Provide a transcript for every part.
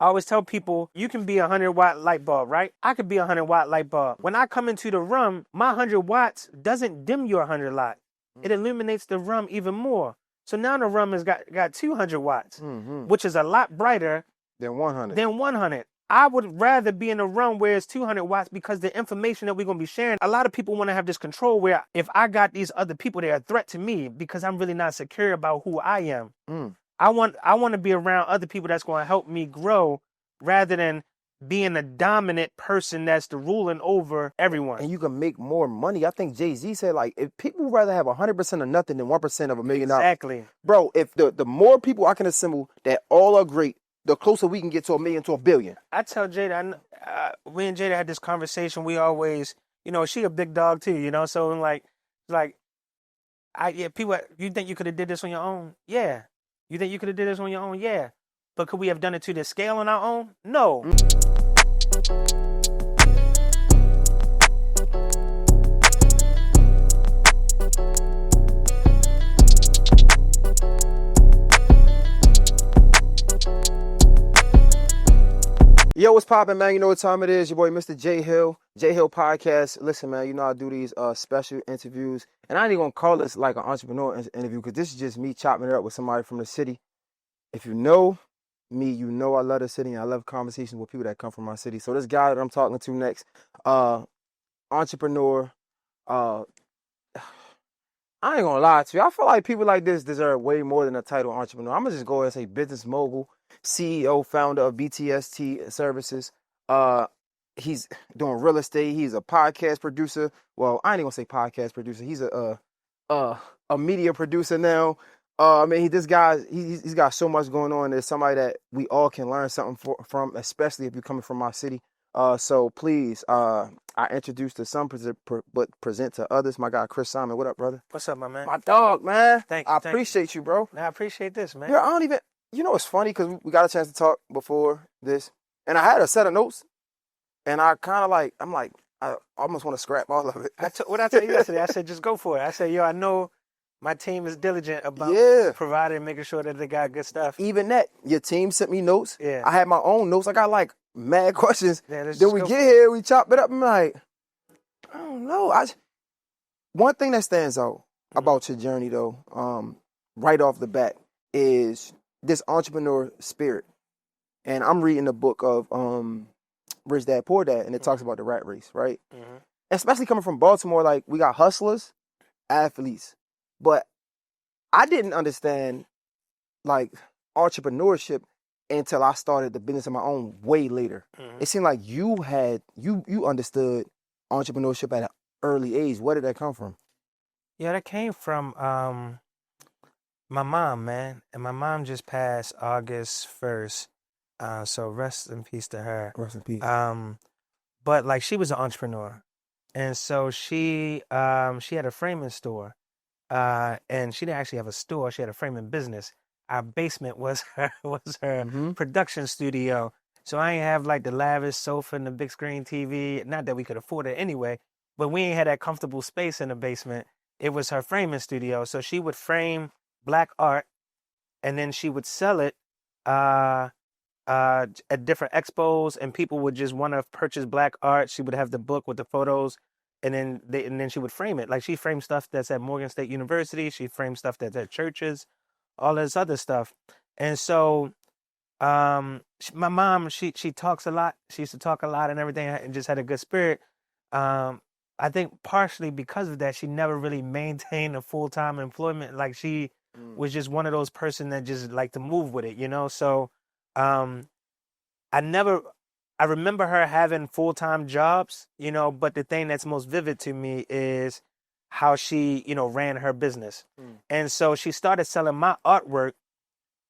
I always tell people, you can be a 100-watt light bulb, right? I could be a 100-watt light bulb. When I come into the room, my 100 watts doesn't dim your 100 light. It illuminates the room even more. So now the room has got 200 watts, which is a lot brighter Then 100. 100. I would rather be in a room where it's 200 watts because the information that we're going to be sharing, a lot of people want to have this control where if I got these other people, they're a threat to me because I'm really not secure about who I am. I want to be around other people that's going to help me grow rather than being a dominant person that's the ruling over everyone. And you can make more money. I think Jay-Z said, like, if people would rather have 100% of nothing than 1% of $1 million. Exactly. Bro, if the more people I can assemble that all are great, the closer we can get to $1 million to $1 billion. I tell Jada, we and Jada had this conversation. We always, she a big dog too, so people, you think you could have did this on your own? Yeah. You think you could have did this on your own? Yeah. But could we have done it to this scale on our own? No. Yo, what's poppin', man? You know what time it is. Your boy, Mr. J Hill, J Hill Podcast. Listen, man, you know I do these special interviews. And I ain't even gonna call this like an entrepreneur interview because this is just me chopping it up with somebody from the city. If you know me, you know I love the city and I love conversations with people that come from my city. So this guy that I'm talking to next, entrepreneur, I ain't gonna lie to you. I feel like people like this deserve way more than a title entrepreneur. I'm gonna just go ahead and say business mogul, CEO, founder of BTST Services. He's doing real estate. He's a podcast producer. Well, I ain't gonna say podcast producer. He's a media producer now. This guy, he's got so much going on. There's somebody that we all can learn something from, especially if you're coming from my city. So please, I introduce to some, but present to others. My guy, Chris Simon. What up, brother? What's up, my man? My dog, man. Thank you. I appreciate you, bro. I appreciate this, man. Yeah, I don't even, it's funny because we got a chance to talk before this. And I had a set of notes. And I kind of I almost want to scrap all of it. What I tell you yesterday, I said, just go for it. I said, I know my team is diligent about providing and making sure that they got good stuff. Even that, your team sent me notes. Yeah. I had my own notes. I got like mad questions. Yeah, then we get here, we chop it up. I'm like, I don't know. One thing that stands out about your journey, though, right off the bat, is this entrepreneur spirit. And I'm reading the book of Rich Dad Poor Dad, and it talks about the rat race, right? Mm-hmm. Especially coming from Baltimore, like we got hustlers, athletes. But I didn't understand like entrepreneurship until I started the business of my own way later. Mm-hmm. It seemed like you understood entrepreneurship at an early age. Where did that come from? Yeah, that came from my mom, man. And my mom just passed August 1st. So rest in peace to her. Rest in peace. But like she was an entrepreneur. And so she had a framing store. And she didn't actually have a store. She had a framing business. Our basement was her production studio. So I ain't have like the lavish sofa and the big screen TV. Not that we could afford it anyway, but we ain't had that comfortable space in the basement. It was her framing studio. So she would frame black art and then she would sell it at different expos, and people would just want to purchase black art. She would have the book with the photos. And then she would frame it. Like she framed stuff that's at Morgan State University. She framed stuff that's at churches, all this other stuff. And so my mom, she talks a lot. She used to talk a lot and everything and just had a good spirit. I think partially because of that, she never really maintained a full-time employment. Like she was just one of those person that just liked to move with it, So I remember her having full-time jobs, but the thing that's most vivid to me is how she, ran her business. And so she started selling my artwork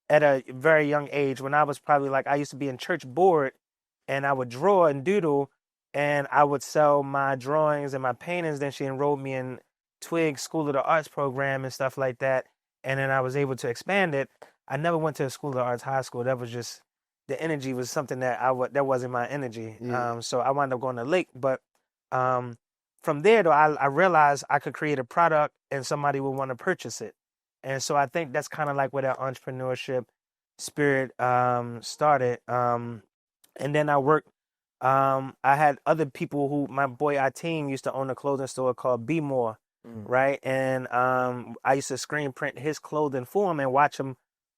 at a very young age when I was probably I used to be in church board and I would draw and doodle and I would sell my drawings and my paintings. Then she enrolled me in Twig School of the Arts program and stuff like that. And then I was able to expand it. I never went to a School of the Arts high school. That was just... the energy was something that that wasn't my energy. Yeah. So I wound up going to Lake. But from there, though, I realized I could create a product and somebody would want to purchase it. And so I think that's kind of like where that entrepreneurship spirit started. And then I worked. I had other people who my boy Ateem used to own a clothing store called Be More, right? And I used to screen print his clothing for him and watch him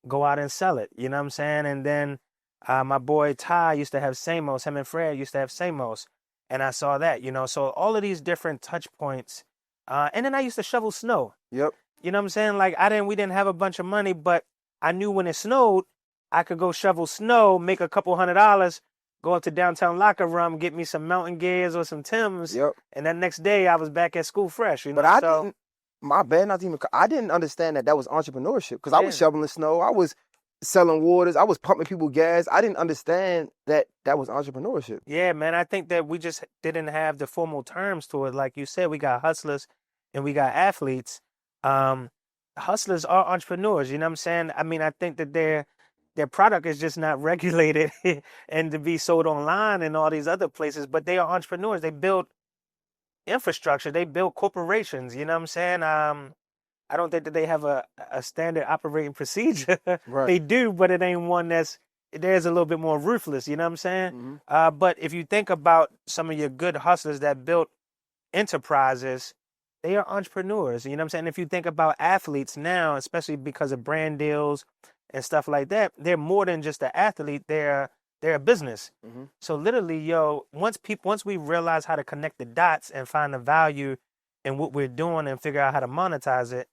go out and sell it. You know what I'm saying? And then my boy Ty used to have Samos. Him and Fred used to have Samos, and I saw that. You know, so all of these different touch points. And then I used to shovel snow. Yep. You know what I'm saying? Like we didn't have a bunch of money, but I knew when it snowed, I could go shovel snow, make a couple $100, go up to downtown Locker Room, get me some mountain gears or some Timbs, Yep. and that next day I was back at school fresh. You know, But I so didn't. My bad, not even. I didn't understand that was entrepreneurship because I was Yeah. shoveling snow. I was selling waters. I was pumping people gas. I didn't understand that was entrepreneurship. yeah, man, I think that we just didn't have the formal terms to it. Like you said, we got hustlers and we got athletes. Hustlers are entrepreneurs. You know what I'm saying? I mean, I think that their product is just not regulated and to be sold online and all these other places, but they are entrepreneurs. They build infrastructure, they build corporations, you know what I'm saying? I don't think that they have a standard operating procedure. Right. They do, but it ain't one there's a little bit more ruthless, you know what I'm saying? But if you think about some of your good hustlers that built enterprises, they are entrepreneurs, you know what I'm saying? If you think about athletes now, especially because of brand deals and stuff like that, they're more than just an athlete, they're a business. So literally, once we realize how to connect the dots and find the value in what we're doing and figure out how to monetize it,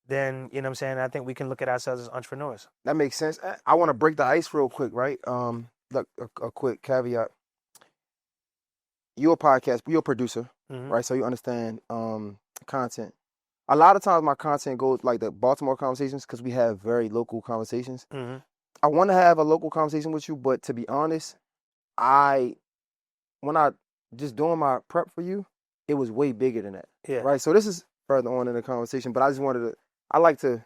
then, you know what I'm saying, I think we can look at ourselves as entrepreneurs. That makes sense. I want to break the ice real quick, right? Look, a quick caveat. You're a producer, right? So you understand content. A lot of times my content goes like the Baltimore conversations because we have very local conversations. I want to have a local conversation with you, but to be honest, when I just doing my prep for you, it was way bigger than that. Yeah. Right. So this is further on in the conversation, but I like to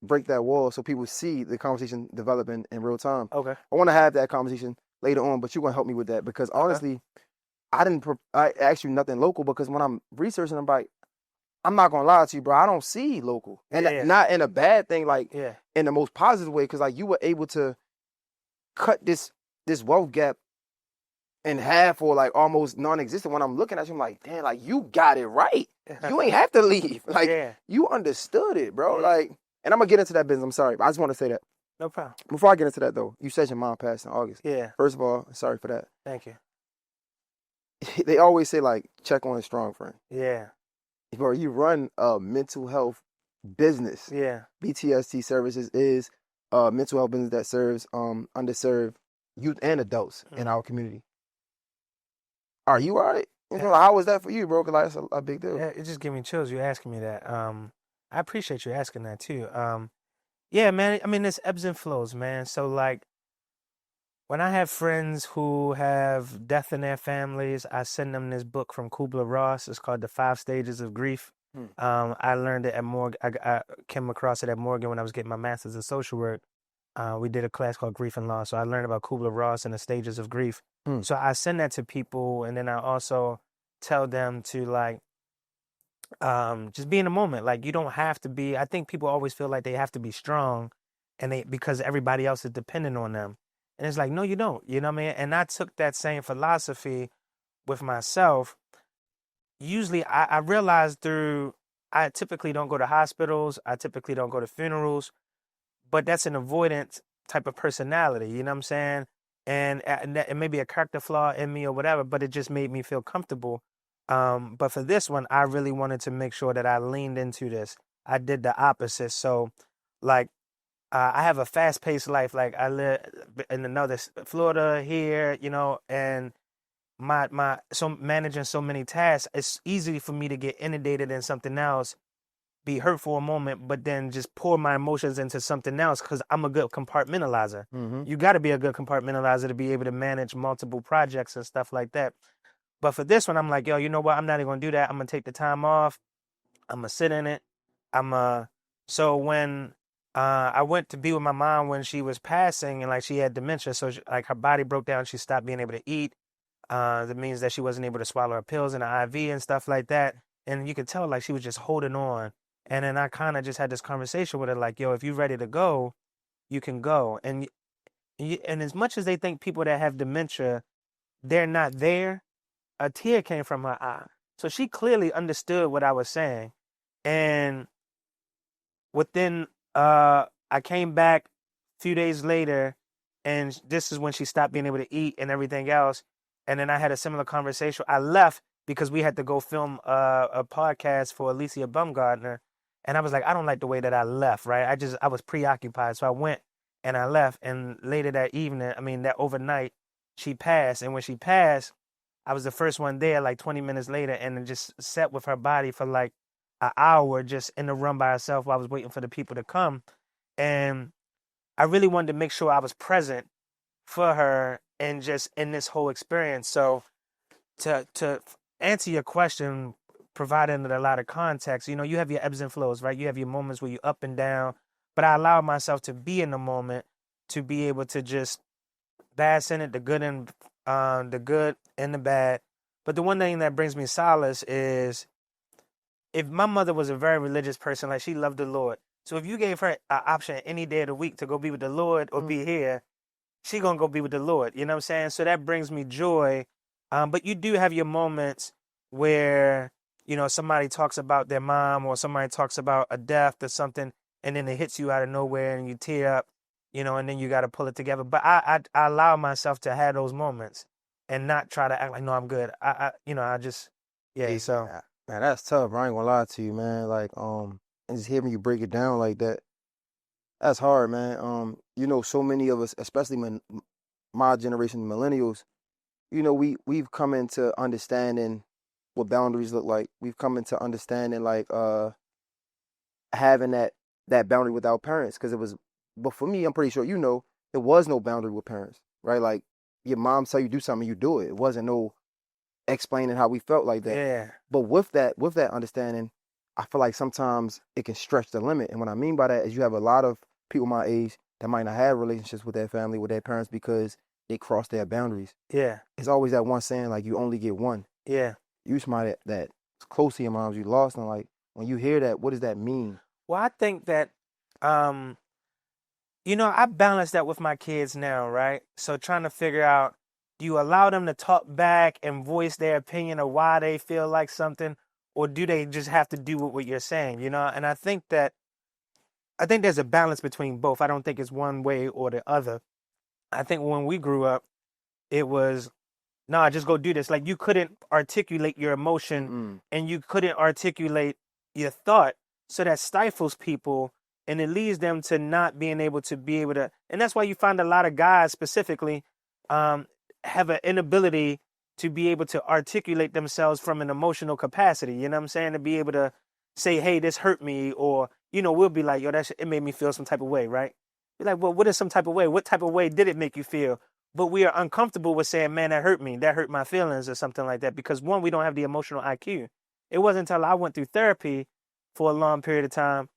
break that wall so people see the conversation developing in real time. Okay. I want to have that conversation later on, but you're going to help me with that because honestly, I asked you nothing local because when I'm researching, I'm not going to lie to you, bro. I don't see local and not in a bad thing, like in the most positive way. Cause like you were able to cut this wealth gap in half or like almost non-existent. When I'm looking at you, I'm like, damn, like you got it right. You ain't have to leave. Like you understood it, bro. Like, and I'm gonna get into that business. I'm sorry, but I just want to say that. No problem. Before I get into that though, you said your mom passed in August. Yeah. First of all, sorry for that. Thank you. They always say like, check on a strong friend. Yeah. Bro, you run a mental health business. Yeah. BTST Services is a mental health business that serves underserved youth and adults in our community. Are you all right? You know, how was that for you, bro? Because like, that's a big deal. Yeah, it just gave me chills. You asking me that. I appreciate you asking that too. Yeah, man. I mean, there's ebbs and flows, man. So like, when I have friends who have death in their families, I send them this book from Kubler-Ross. It's called The 5 Stages of Grief. I learned it at Morgan. I came across it at Morgan when I was getting my master's in social work. We did a class called Grief and Loss. So I learned about Kubler-Ross and the stages of grief. So I send that to people, and then I also tell them to like, just be in the moment. Like you don't have to be. I think people always feel like they have to be strong, because everybody else is dependent on them. And it's like, no, you don't. You know what I mean? And I took that same philosophy with myself. Usually, I realized I typically don't go to hospitals. I typically don't go to funerals, but that's an avoidant type of personality. You know what I'm saying? And it may be a character flaw in me or whatever, but it just made me feel comfortable. But for this one, I really wanted to make sure that I leaned into this. I did the opposite. So, like, I have a fast-paced life. Like, I live in another Florida here, you know, and so managing so many tasks, it's easy for me to get inundated in something else, be hurt for a moment, but then just pour my emotions into something else because I'm a good compartmentalizer. You got to be a good compartmentalizer to be able to manage multiple projects and stuff like that. But for this one, I'm like, yo, you know what? I'm not even going to do that. I'm going to take the time off. I'm going to sit in it. So when I went to be with my mom when she was passing and like she had dementia, so like her body broke down. She stopped being able to eat. That means that she wasn't able to swallow her pills in the IV and stuff like that. And you could tell like she was just holding on. And then I kind of just had this conversation with her like, yo, if you're ready to go, you can go. And And as much as they think people that have dementia, they're not there, a tear came from her eye. So she clearly understood what I was saying. And within, I came back a few days later, and this is when she stopped being able to eat and everything else. And then I had a similar conversation. I left because we had to go film a podcast for Alicia Baumgartner. And I was like, I don't like the way that I left, right? I was preoccupied. So I went and I left. And later that evening, that overnight, she passed. And when she passed, I was the first one there, like 20 minutes later, and just sat with her body for like an hour just in the room by herself while I was waiting for the people to come. And I really wanted to make sure I was present for her and just in this whole experience. So to answer your question, providing it a lot of context, you have your ebbs and flows, right? You have your moments where you're up and down, but I allow myself to be in the moment, to be able to just bask in it, the good and the bad. But the one thing that brings me solace is, if my mother was a very religious person, like she loved the Lord. So if you gave her an option any day of the week to go be with the Lord or be here, she gonna go be with the Lord. You know what I'm saying? So that brings me joy. But you do have your moments where, somebody talks about their mom, or somebody talks about a death or something, and then it hits you out of nowhere and you tear up, and then you got to pull it together. But I allow myself to have those moments and not try to act like, no, I'm good. I just, yeah. So Man, that's tough. I ain't gonna lie to you, man. Like, and just hearing you break it down like that, that's hard, man. So many of us, especially my generation, millennials, we've come into understanding what boundaries look like. We've come into understanding like having that boundary with our parents, because but for me, I'm pretty sure there was no boundary with parents, right? Like, your mom tell you do something, you do it. It wasn't no explaining how we felt like that. yeah, But with that understanding, I feel like sometimes it can stretch the limit. And what I mean by that is, you have a lot of people my age that might not have relationships with their family, with their parents, because they cross their boundaries. yeah, It's always that one saying, like, you only get one. yeah. You somebody that's close to your moms you lost, and like, when you hear that, what does that mean? Well, I think that, I balance that with my kids now, right? So trying to figure out, do you allow them to talk back and voice their opinion of why they feel like something, or do they just have to do what you're saying, And I think there's a balance between both. I don't think it's one way or the other. I think when we grew up, it was, nah, just go do this. Like, you couldn't articulate your emotion and you couldn't articulate your thought. So that stifles people, and it leads them to not being able to, and that's why you find a lot of guys specifically have an inability to be able to articulate themselves from an emotional capacity. You know what I'm saying? To be able to say, hey, this hurt me, or, we'll be like, yo, it made me feel some type of way, right? Be like, well, what is some type of way? What type of way did it make you feel? But we are uncomfortable with saying, man, that hurt me. That hurt my feelings, or something like that. Because one, we don't have the emotional IQ. It wasn't until I went through therapy for a long period of time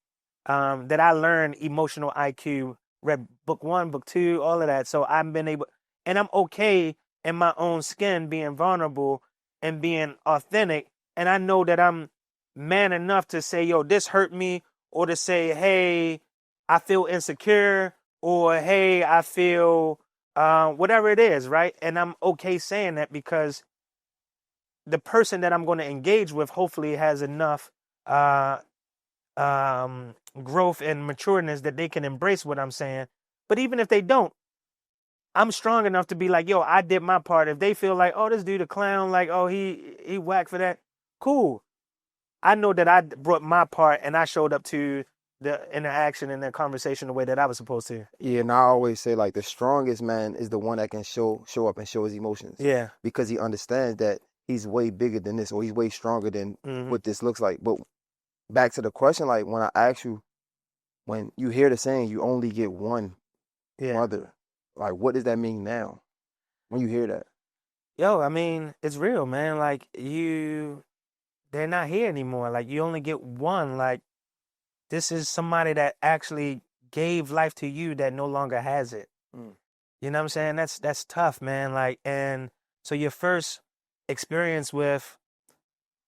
that I learned emotional IQ, read book 1, book 2, all of that. So I've been able, and I'm okay in my own skin being vulnerable and being authentic. And I know that I'm man enough to say, yo, this hurt me, or to say, hey, I feel insecure, or hey, I feel whatever it is, right? And I'm okay saying that, because the person that I'm going to engage with hopefully has enough growth and matureness that they can embrace what I'm saying. But even if they don't, I'm strong enough to be like, yo, I did my part. If they feel like, oh, this dude a clown, like, oh, he whack for that, cool. I know that I brought my part and I showed up to the interaction and the conversation the way that I was supposed to. Yeah, and I always say, like, the strongest man is the one that can show up and show his emotions. Yeah. Because he understands that he's way bigger than this, or he's way stronger than what this looks like. But back to the question, like, when I ask you, when you hear the saying, you only get one mother, like, what does that mean now when you hear that? Yo, it's real, man. Like, they're not here anymore. Like, you only get one. Like, this is somebody that actually gave life to you that no longer has it. You know what I'm saying? That's tough, man. Like, and so your first experience with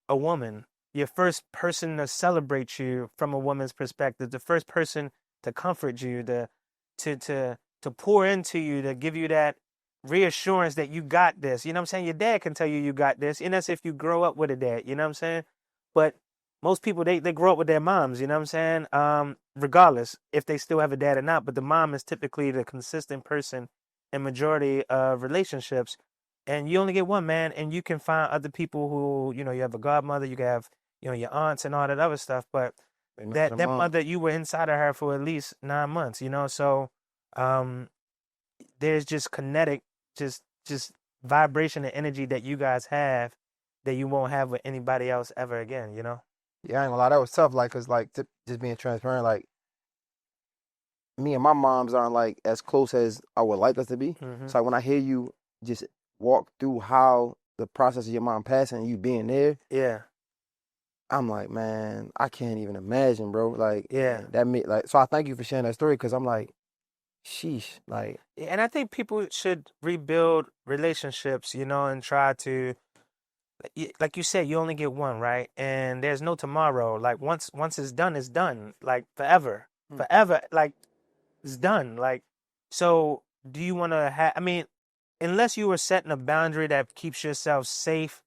a woman, your first person to celebrate you from a woman's perspective, the first person to comfort you, to to pour into you, to give you that reassurance that you got this. You know what I'm saying? Your dad can tell you got this, and that's if you grow up with a dad. You know what I'm saying? But most people they grow up with their moms. You know what I'm saying? Regardless if they still have a dad or not, but the mom is typically the consistent person in majority of relationships. And you only get one, man, and you can find other people who, you have a godmother, you can have, your aunts and all that other stuff, but that mother, you were inside of her for at least 9 months, so there's just kinetic, just vibration and energy that you guys have that you won't have with anybody else ever again, Yeah, I ain't gonna lie, that was tough, like, cause like just being transparent, like me and my moms aren't like as close as I would like us to be. Mm-hmm. So like, when I hear you just walk through how the process of your mom passing and you being there, yeah, I'm like, man, I can't even imagine, bro. Like, yeah, man, that made like. So I thank you for sharing that story, because I'm like, sheesh, like. And I think people should rebuild relationships, and try to, like you said, you only get one, right? And there's no tomorrow. Like once it's done, like forever, forever, like it's done. Like, so do you want to have? I mean, unless you were setting a boundary that keeps yourself safe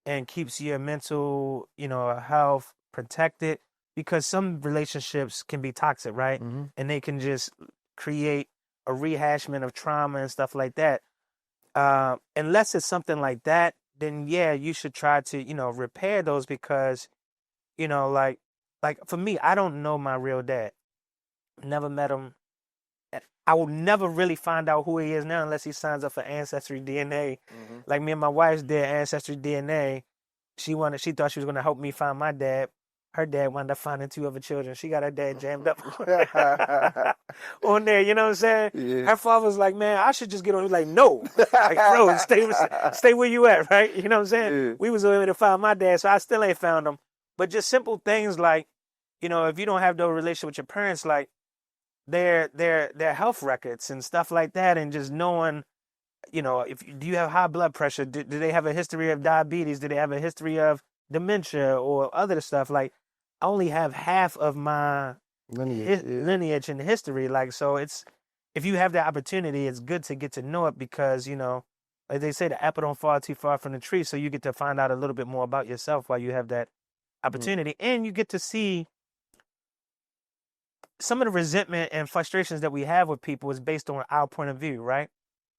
and keeps your mental, health protected, because some relationships can be toxic, right? Mm-hmm. And they can just create a rehashment of trauma and stuff like that. Unless it's something like that, then yeah, you should try to, repair those, because, like for me, I don't know my real dad. Never met him. I will never really find out who he is now unless he signs up for Ancestry DNA. Mm-hmm. Like me and my wife's did Ancestry DNA. She thought she was going to help me find my dad. Her dad wound up finding 2 other children. She got her dad jammed up on there. You know what I'm saying? Yeah. Her father was like, man, I should just get on. He was like, no. Like, bro, stay where you at, right? You know what I'm saying? Yeah. We was able to find my dad, so I still ain't found him. But just simple things like, if you don't have no relationship with your parents, like their health records and stuff like that, and just knowing, do you have high blood pressure? Do they have a history of diabetes? Do they have a history of dementia or other stuff? Like, I only have half of my lineage and history. Like, so it's, if you have that opportunity, it's good to get to know it, because, like they say, the apple don't fall too far from the tree. So you get to find out a little bit more about yourself while you have that opportunity. Mm-hmm. And you get to see some of the resentment and frustrations that we have with people is based on our point of view, right?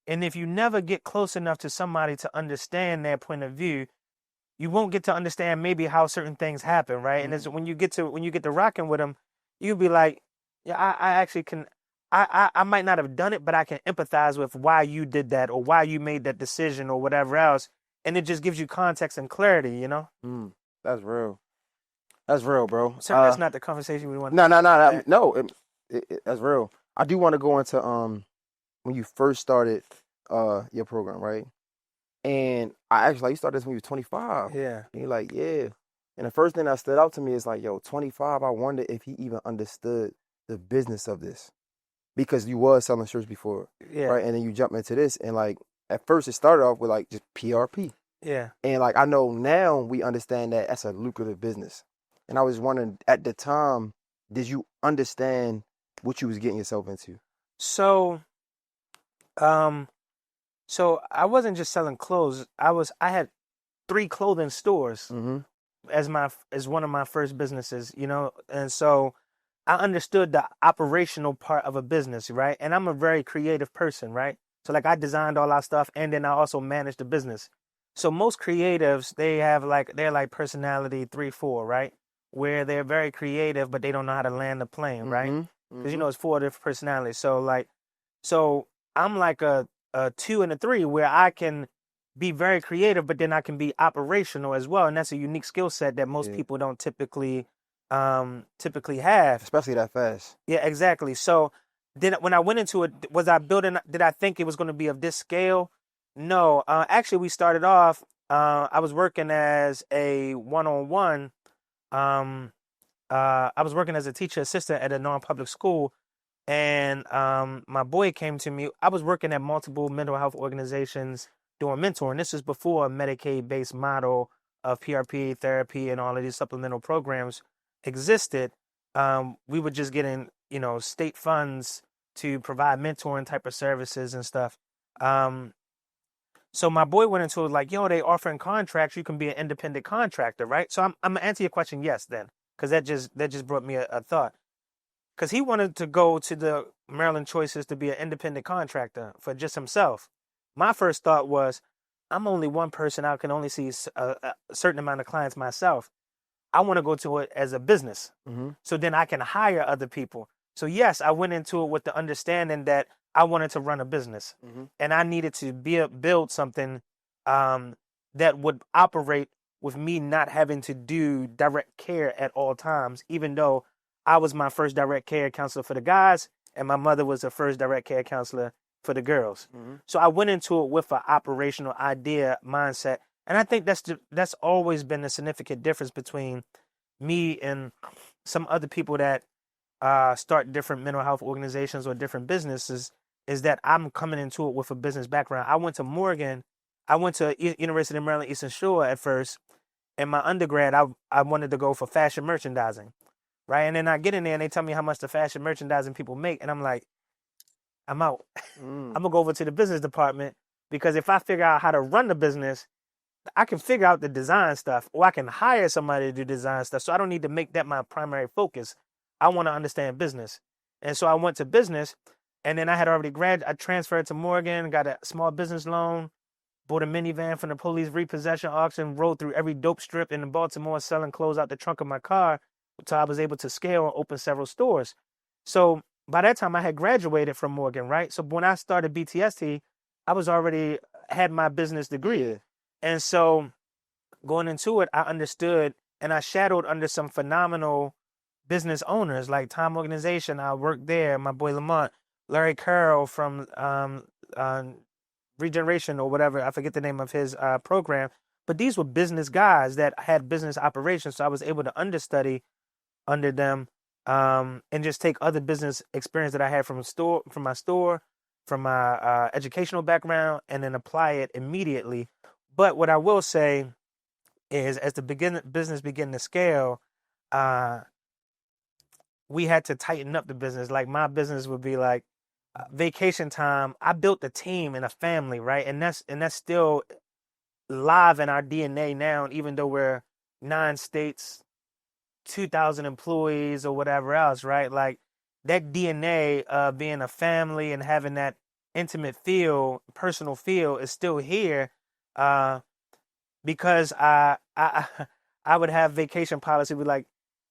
And if you never get close enough to somebody to understand their point of view, you won't get to understand maybe how certain things happen, right? Mm-hmm. And it's when you get to rocking with them, you'll be like, yeah, I actually can, I might not have done it, but I can empathize with why you did that or why you made that decision or whatever else. And it just gives you context and clarity, That's real. That's real, bro. So that's not the conversation we want. No. That's real. I do want to go into when you first started your program, right? And I actually, you started this when you were 25. Yeah. And you're like, yeah. And the first thing that stood out to me is like, yo, 25, I wonder if he even understood the business of this. Because you was selling shirts before, right? And then you jump into this, and like, at first it started off with like just PRP. Yeah. And like, I know now we understand that that's a lucrative business. And I was wondering, at the time, did you understand what you was getting yourself into? So I wasn't just selling clothes. I had 3 clothing stores as one of my first businesses, and so I understood the operational part of a business, right? And I'm a very creative person, right? So like, I designed all our stuff, and then I also managed the business. So most creatives, they're like personality 3-4, right? Where they're very creative, but they don't know how to land the plane, right? Because it's 4 different personalities. So I'm like a 2 and a 3, where I can be very creative, but then I can be operational as well, and that's a unique skill set that most people don't typically have, especially that fast. Yeah, exactly. So then when I went into it, did I think it was going to be of this scale? No. Actually, we started off, I was working as a one-on-one. I was working as a teacher assistant at a non-public school, and my boy came to me. I was working at multiple mental health organizations doing mentoring. This is before a Medicaid-based model of PRP therapy and all of these supplemental programs existed. We were just getting, state funds to provide mentoring type of services and stuff. So my boy went into it like, yo, they offering contracts. You can be an independent contractor, right? So I'm gonna answer your question, yes, then, because that just brought me a thought. Because he wanted to go to the Maryland Choices to be an independent contractor for just himself. My first thought was, I'm only one person. I can only see a certain amount of clients myself. I want to go to it as a business. So then I can hire other people. So yes, I went into it with the understanding that I wanted to run a business and I needed to build something that would operate with me not having to do direct care at all times, even though I was my first direct care counselor for the guys and my mother was the first direct care counselor for the girls. So I went into it with an operational idea mindset. And I think that's always been a significant difference between me and some other people that start different mental health organizations or different businesses, is that I'm coming into it with a business background. I went to Morgan. I went to University of Maryland Eastern Shore at first. In my undergrad, I wanted to go for fashion merchandising, right? And then I get in there and they tell me how much the fashion merchandising people make. And I'm like, I'm out. I'm going to go over to the business department, because if I figure out how to run the business, I can figure out the design stuff, or I can hire somebody to do design stuff. So I don't need to make that my primary focus. I want to understand business. And so I went to business, and then I had already I transferred to Morgan, got a small business loan, bought a minivan from the police repossession auction, rode through every dope strip in Baltimore, selling clothes out the trunk of my car until I was able to scale and open several stores. So by that time I had graduated from Morgan, right? So when I started BTST, I was already had my business degree. Yeah. And so going into it, I understood, and I shadowed under some phenomenal business owners like Time Organization. I worked there. My boy Lamont, Larry Carroll from Regeneration or whatever. I forget the name of his program. But these were business guys that had business operations. So I was able to understudy under them and just take other business experience that I had from my store, from my educational background, and then apply it immediately. But what I will say is, as the business began to scale, we had to tighten up the business. Like my business would be like vacation time. I built a team and a family, right? And that's still live in our DNA now, even though we're 9 states, 2,000 employees or whatever else, right? Like that DNA of being a family and having that intimate feel, personal feel is still here. Because I would have vacation policy with like,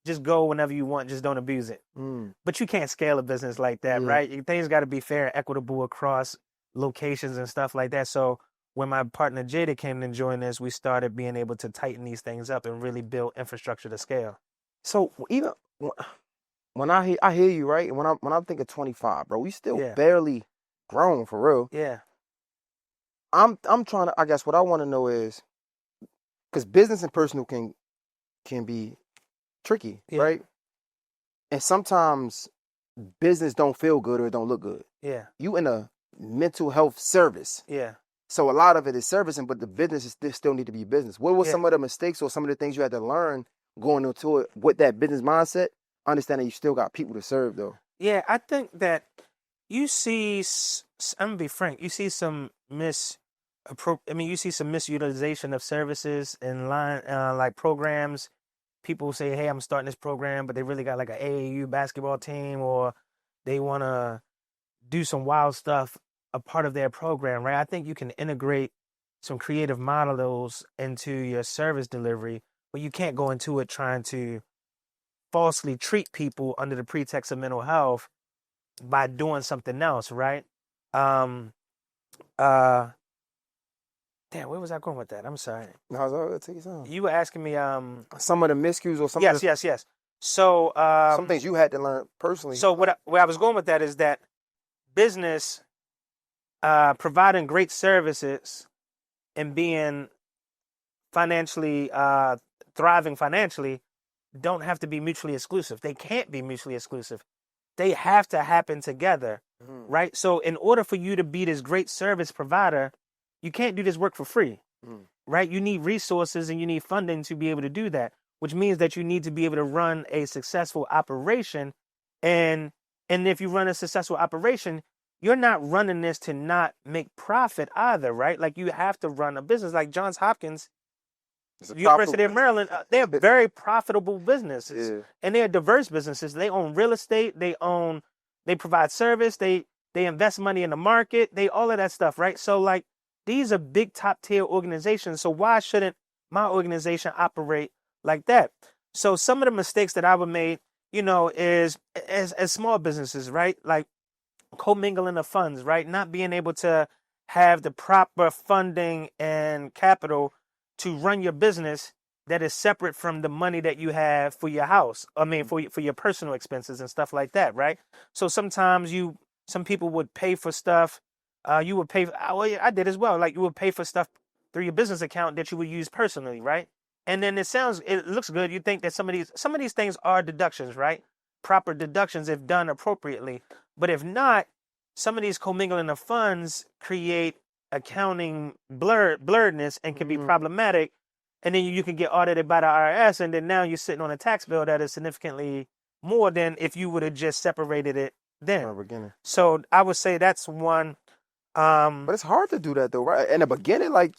just go whenever you want, just don't abuse it. But you can't scale a business like that, right? Things got to be fair and equitable across locations and stuff like that. So when my partner Jada came to join us, we started being able to tighten these things up and really build infrastructure to scale. So even when I hear you, right, and when I'm thinking 25, bro, we still barely grown for real. Yeah. I'm trying to. I guess what I want to know is, because business and personal can be tricky, right? And sometimes business don't feel good or it don't look good. Yeah. You in a mental health service. Yeah. So a lot of it is servicing, but the business is still need to be business. What were some of the mistakes or some of the things you had to learn going into it with that business mindset? Understanding you still got people to serve though. Yeah, I think that you see, I'm gonna be frank, you see some misutilization of services and like programs. People say, hey, I'm starting this program, but they really got like an AAU basketball team, or they want to do some wild stuff, a part of their program, right? I think you can integrate some creative models into your service delivery, but you can't go into it trying to falsely treat people under the pretext of mental health by doing something else, right? Damn, where was I going with that? I'm sorry. No, take your time. You were asking me some of the miscues or something. Yes. So some things you had to learn personally. So where I was going with that is that business providing great services and being financially thriving financially don't have to be mutually exclusive. They can't be mutually exclusive. They have to happen together, right? So in order for you to be this great service provider, you can't do this work for free, right? You need resources and you need funding to be able to do that, which means that you need to be able to run a successful operation. And And if you run a successful operation, you're not running this to not make profit either, right? Like you have to run a business like Johns Hopkins, University of Maryland. They're very profitable businesses, and they're diverse businesses. They own real estate. They provide service. They invest money in the market. They all of that stuff, right? So like these are big top tier organizations. So why shouldn't my organization operate like that? So some of the mistakes that I would make, is as small businesses, right? Like co-mingling of funds, right? Not being able to have the proper funding and capital to run your business that is separate from the money that you have for your house. I mean, for your personal expenses and stuff like that, right? So sometimes some people would pay for stuff. You would pay. I did as well. Like you would pay for stuff through your business account that you would use personally, right? And then it looks good. You think that some of these things are deductions, right? Proper deductions if done appropriately. But if not, some of these commingling of funds create accounting blurredness and can be problematic. And then you can get audited by the IRS, and then now you're sitting on a tax bill that is significantly more than if you would have just separated it then. So I would say that's one. But it's hard to do that though, right? In the beginning, like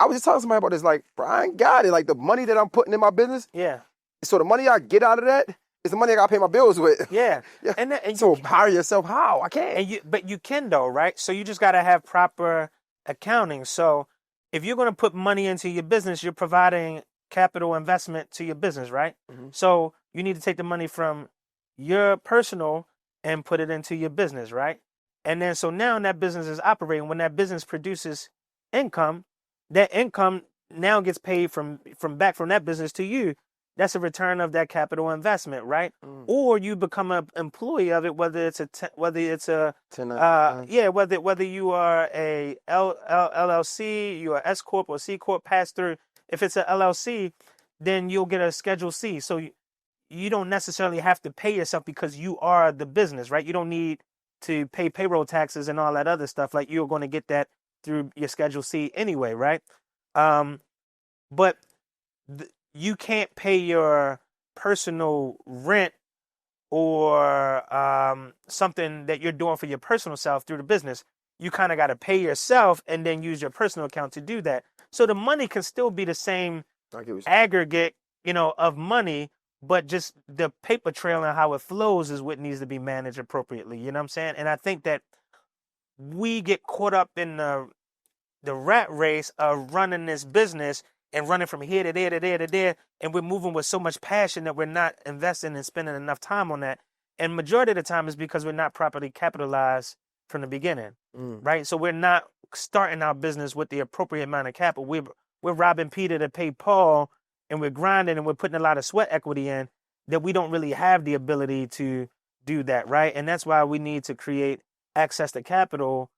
I was just talking to somebody about this, like, bro, I ain't got it. Like the money that I'm putting in my business. Yeah. So the money I get out of that is the money I gotta pay my bills with. Yeah. Yeah. And so hire yourself how? I can't. But you can though, right? So you just gotta have proper accounting. So if you're gonna put money into your business, you're providing capital investment to your business, right? So you need to take the money from your personal and put it into your business, right? And then so now that business is operating. When that business produces income, that income now gets paid from back from that business to you. That's a return of that capital investment, right? Or you become an employee of it, whether it's whether you are a LLC, you are S corp or C corp, pass through. If it's a LLC, then you'll get a Schedule C. So you don't necessarily have to pay yourself because you are the business, right? You don't need to pay payroll taxes and all that other stuff. Like you're going to get that through your Schedule C anyway, right? But you can't pay your personal rent or something that you're doing for your personal self through the business. You kind of got to pay yourself and then use your personal account to do that. So the money can still be the same aggregate, of money, but just the paper trail and how it flows is what needs to be managed appropriately. You know what I'm saying? And I think that we get caught up in the rat race of running this business and running from here to there to there to there, and we're moving with so much passion that we're not investing and spending enough time on that. And majority of the time is because we're not properly capitalized from the beginning, right? So we're not starting our business with the appropriate amount of capital. We're robbing Peter to pay Paul, and we're grinding and we're putting a lot of sweat equity in that we don't really have the ability to do that, right? And that's why we need to create access to capital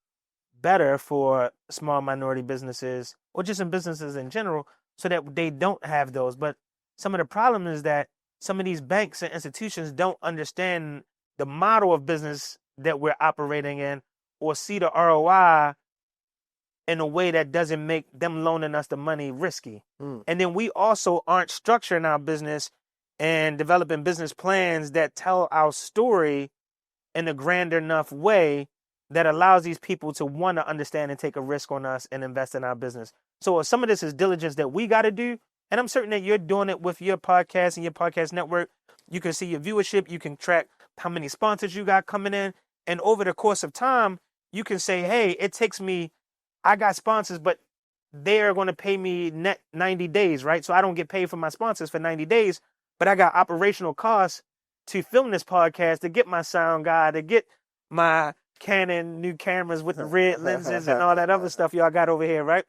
better for small minority businesses or just in businesses in general so that they don't have those. But some of the problem is that some of these banks and institutions don't understand the model of business that we're operating in or see the ROI in a way that doesn't make them loaning us the money risky. And then we also aren't structuring our business and developing business plans that tell our story in a grand enough way that allows these people to want to understand and take a risk on us and invest in our business. So some of this is diligence that we got to do. And I'm certain that you're doing it with your podcast and your podcast network. You can see your viewership. You can track how many sponsors you got coming in. And over the course of time, you can say, hey, I got sponsors, but they're going to pay me net 90 days, right? So I don't get paid for my sponsors for 90 days, but I got operational costs to film this podcast, to get my sound guy, to get my Canon new cameras with the red lenses and all that other stuff y'all got over here, right?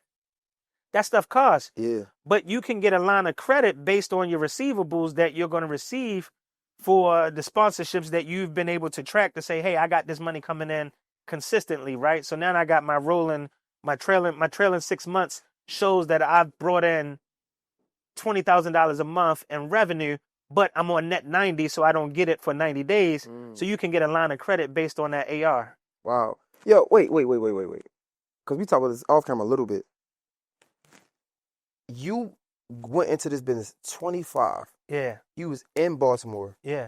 That stuff costs. Yeah. But you can get a line of credit based on your receivables that you're going to receive for the sponsorships that you've been able to track to say, hey, I got this money coming in consistently, right? So now I got my trailing 6 months shows that I've brought in $20,000 a month in revenue, but I'm on net 90, so I don't get it for 90 days. So you can get a line of credit based on that AR. Wow. Yo, wait. Because we talked about this off camera a little bit. You went into this business 25. Yeah. You was in Baltimore. Yeah.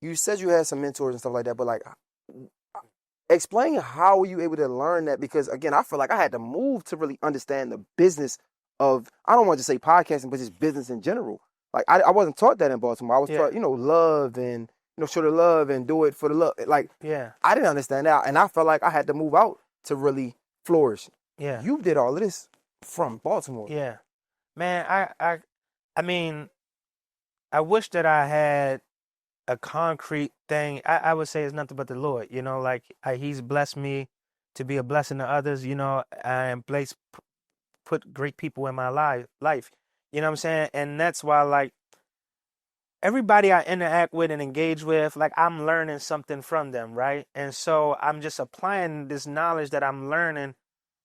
you said you had some mentors and stuff like that, but like, explain how were you able to learn that? Because again, I feel like I had to move to really understand the business of, I don't want to say podcasting, but just business in general. Like I wasn't taught that in Baltimore. I was taught, love and, show the love and do it for the love. Like, I didn't understand that. And I felt like I had to move out to really flourish. Yeah. You did all of this from Baltimore. Yeah. Man, I mean, I wish that I had a concrete thing. I would say it's nothing but the Lord, like he's blessed me to be a blessing to others, and put great people in my life. You know what I'm saying? And that's why, like, everybody I interact with and engage with, like, I'm learning something from them, right? And so I'm just applying this knowledge that I'm learning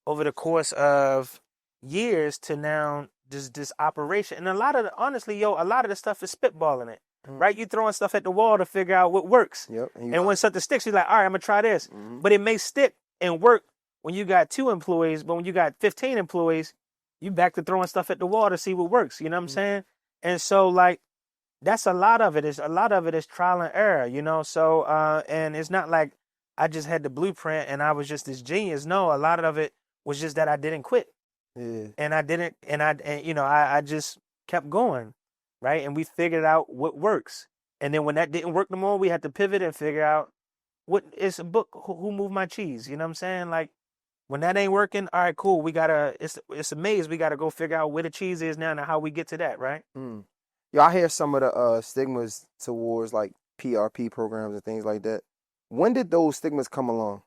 over the course of years to now this operation. And honestly, a lot of the stuff is spitballing it, right? You throwing stuff at the wall to figure out what works. Yep. And when something sticks, you're like, all right, I'm gonna try this. But it may stick and work when you got 2 employees, but when you got 15 employees, you back to throwing stuff at the wall to see what works. You know what I'm saying? And so, like, that's a lot of it. A lot of it is trial and error, So, and it's not like I just had the blueprint and I was just this genius. No, a lot of it was just that I didn't quit. Yeah. And I just kept going, right? And we figured out what works. And then when that didn't work no more, we had to pivot and figure out it's a book, Who Moved My Cheese? You know what I'm saying? Like, when that ain't working, all right, cool. It's a maze. We gotta go figure out where the cheese is now and how we get to that, right? Yeah, I hear some of the stigmas towards like PRP programs and things like that. When did those stigmas come along?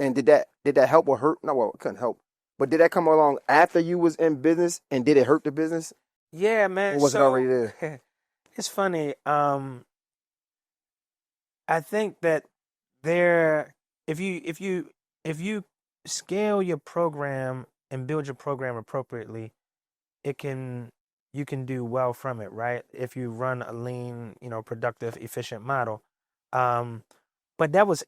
And did that help or hurt? No, well, it couldn't help. But did that come along after you was in business, and did it hurt the business? Yeah, man. Or was it already there? It's funny. I think that if you scale your program and build your program appropriately, you can do well from it, right? If you run a lean, productive, efficient model. But that was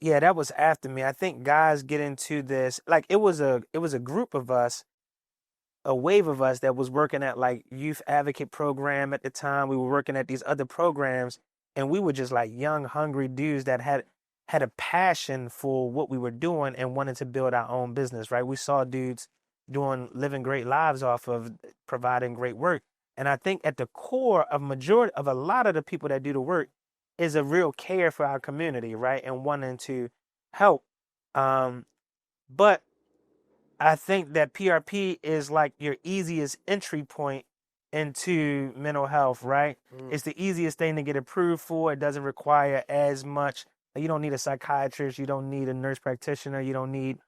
after me. I think guys get into this, like, it was a group of us, a wave of us that was working at like youth advocate program at the time. We were working at these other programs, and we were just like young, hungry dudes that had a passion for what we were doing and wanted to build our own business, right? We saw dudes living great lives off of providing great work. And I think at the core of a lot of the people that do the work is a real care for our community, right? And wanting to help. But I think that PRP is like your easiest entry point into mental health, right? It's the easiest thing to get approved for. It doesn't require as much. You don't need a psychiatrist. You don't need a nurse practitioner. You don't need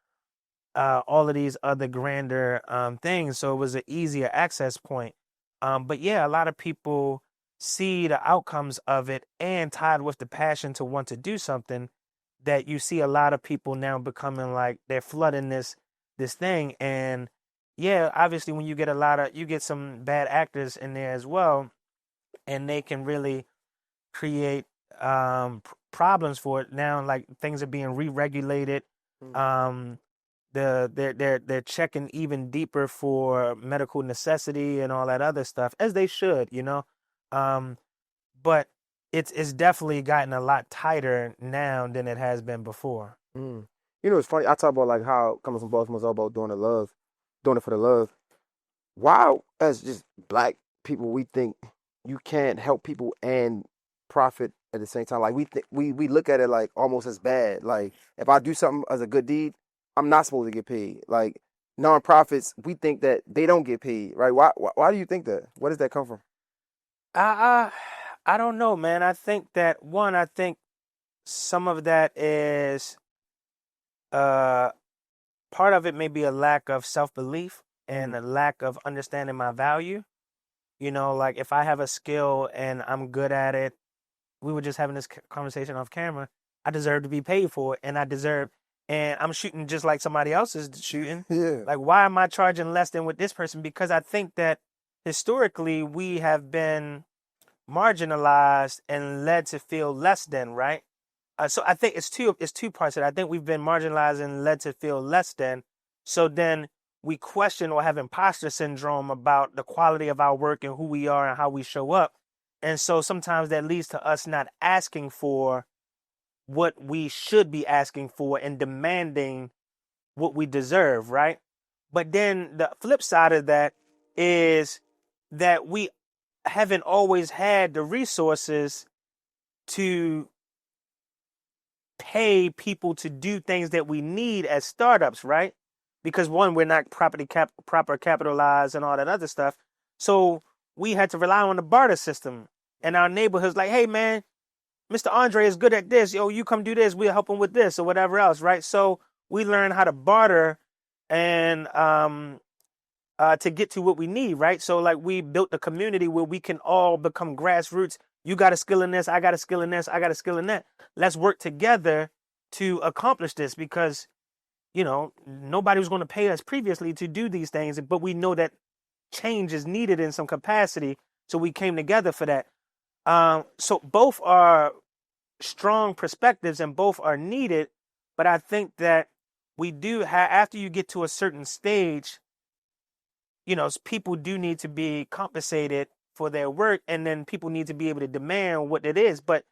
all of these other grander things. So it was an easier access point. But yeah, a lot of people see the outcomes of it, and tied with the passion to want to do something, that you see a lot of people now becoming like they're flooding this thing. And yeah, obviously when you get some bad actors in there as well, and they can really create problems for it. Now, like, things are being re-regulated. They're checking even deeper for medical necessity and all that other stuff, as they should, but it's definitely gotten a lot tighter now than it has been before. It's funny. I talk about like how coming from Baltimore is all about doing it for the love. Why, as just black people, we think you can't help people and profit at the same time? Like, we look at it like almost as bad. Like, if I do something as a good deed, I'm not supposed to get paid. Like, nonprofits, we think that they don't get paid, right? Why do you think that? Where does that come from? I don't know, man. I think that I think some of that is part of it may be a lack of self-belief and a lack of understanding my value. Like, if I have a skill and I'm good at it, we were just having this conversation off camera, I deserve to be paid for it, and I'm shooting just like somebody else is shooting. Yeah. Like, why am I charging less than with this person? Because I think that historically we have been marginalized and led to feel less than, right? So I think it's two parts of it. I think we've been marginalized and led to feel less than. So then we question or have imposter syndrome about the quality of our work and who we are and how we show up. And so sometimes that leads to us not asking for what we should be asking for and demanding what we deserve, right? But then the flip side of that is that we haven't always had the resources to pay people to do things that we need as startups, right? Because one, we're not proper capitalized and all that other stuff. So we had to rely on the barter system. And our neighborhood's like, hey man, Mr. Andre is good at this. Yo, you come do this. We'll help him with this or whatever else, right? So we learn how to barter and to get to what we need, right? So like we built a community where we can all become grassroots. You got a skill in this, I got a skill in this, I got a skill in that. Let's work together to accomplish this because, you know, nobody was going to pay us previously to do these things, but we know that change is needed in some capacity. So we came together for that. So both are strong perspectives and both are needed. But I think that we do have, after you get to a certain stage, you know, people do need to be compensated for their work, and then people need to be able to demand what it is. But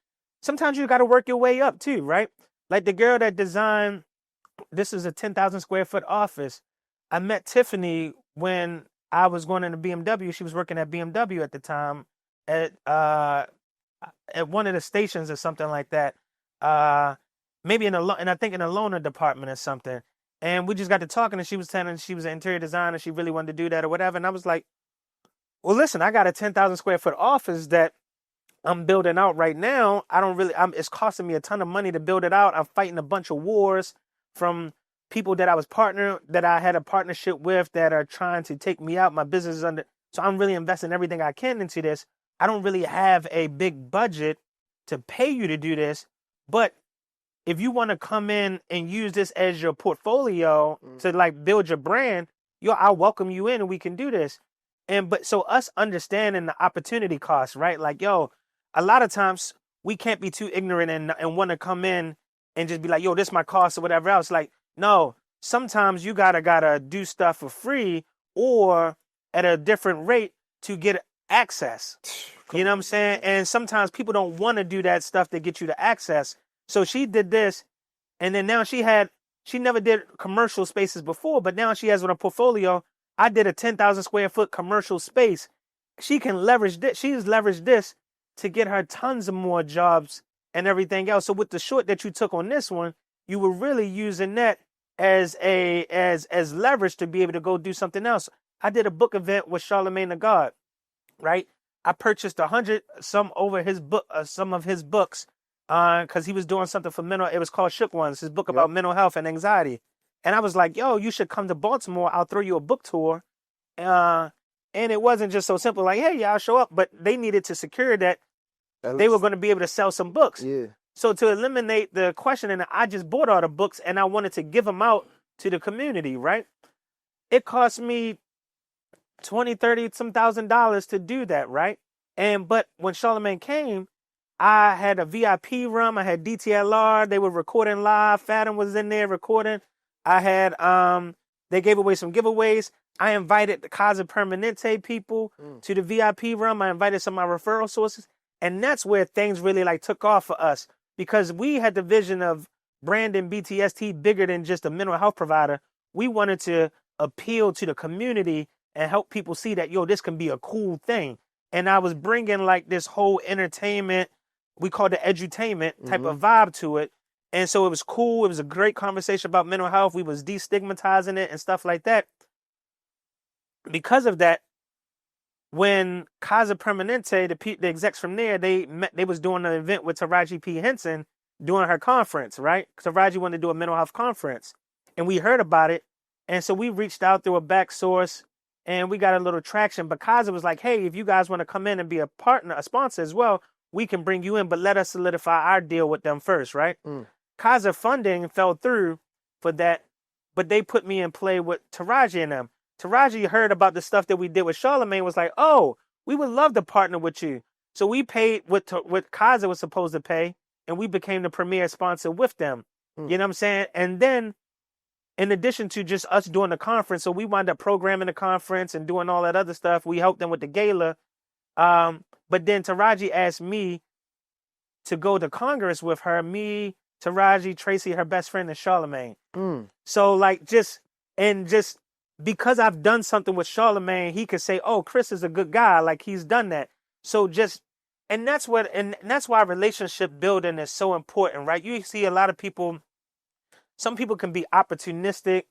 sometimes you got to work your way up too, right? Like the girl that designed, this is a 10,000 square foot office. I met Tiffany when I was going into BMW. She was working at BMW at the time at one of the stations or something like that. Maybe and I think in a loaner department or something. And we just got to talking, and she was telling she was an interior designer. She really wanted to do that or whatever. And I was like, well, listen, I got a 10,000 square foot office that I'm building out right now. It's costing me a ton of money to build it out. I'm fighting a bunch of wars from people that I had a partnership with that are trying to take me out. My business is under, so I'm really investing everything I can into this. I don't really have a big budget to pay you to do this, but if you want to come in and use this as your portfolio to like build your brand, I'll welcome you in and we can do this. But so us understanding the opportunity cost, right? Like, a lot of times we can't be too ignorant and want to come in and just be like, this my cost or whatever else. Like, no, sometimes you gotta do stuff for free or at a different rate to get access. You know what I'm saying? And sometimes people don't want to do that stuff to get you to access. So she did this, and then now she never did commercial spaces before, but now she has on her portfolio, I did a 10,000 square foot commercial space. She can leverage this. She's leveraged this to get her tons of more jobs and everything else. So with the short that you took on this one, you were really using that as leverage to be able to go do something else. I did a book event with Charlamagne the God, right? I purchased some of his books. Because he was doing something for it was called Shook Ones, his book about mental health and anxiety. And I was like, you should come to Baltimore. I'll throw you a book tour. And it wasn't just so simple, like, hey, I'll show up. But they needed to secure that they were going to be able to sell some books. Yeah. So to eliminate the question, and I just bought all the books and I wanted to give them out to the community, right? It cost me $20, $30, some $1,000 to do that, right? But when Charlamagne came, I had a VIP room. I had DTLR. They were recording live. Fathom was in there recording. I had, they gave away some giveaways. I invited the Casa Permanente people to the VIP room. I invited some of my referral sources. And that's where things really like took off for us because we had the vision of branding BTST bigger than just a mental health provider. We wanted to appeal to the community and help people see that, this can be a cool thing. And I was bringing like this whole entertainment, we called it edutainment type of vibe to it. And so it was cool. It was a great conversation about mental health. We was destigmatizing it and stuff like that. Because of that, when Casa Permanente, the execs from there, they was doing an event with Taraji P. Henson doing her conference, right? Taraji wanted to do a mental health conference. And we heard about it. And so we reached out through a back source and we got a little traction. But Casa was like, hey, if you guys want to come in and be a partner, a sponsor as well, we can bring you in, but let us solidify our deal with them first, right? Casa funding fell through for that, but they put me in play with Taraji and them. Taraji heard about the stuff that we did with Charlamagne, was like, oh, we would love to partner with you. So we paid what Casa was supposed to pay, and we became the premier sponsor with them. You know what I'm saying? And then, in addition to just us doing the conference, so we wound up programming the conference and doing all that other stuff. We helped them with the gala. But then Taraji asked me to go to Congress with her, me, Taraji, Tracy, her best friend, and Charlamagne. So like just because I've done something with Charlamagne, he could say, "Oh, Chris is a good guy." Like he's done that. So that's why relationship building is so important, right? You see a lot of people. Some people can be opportunistic,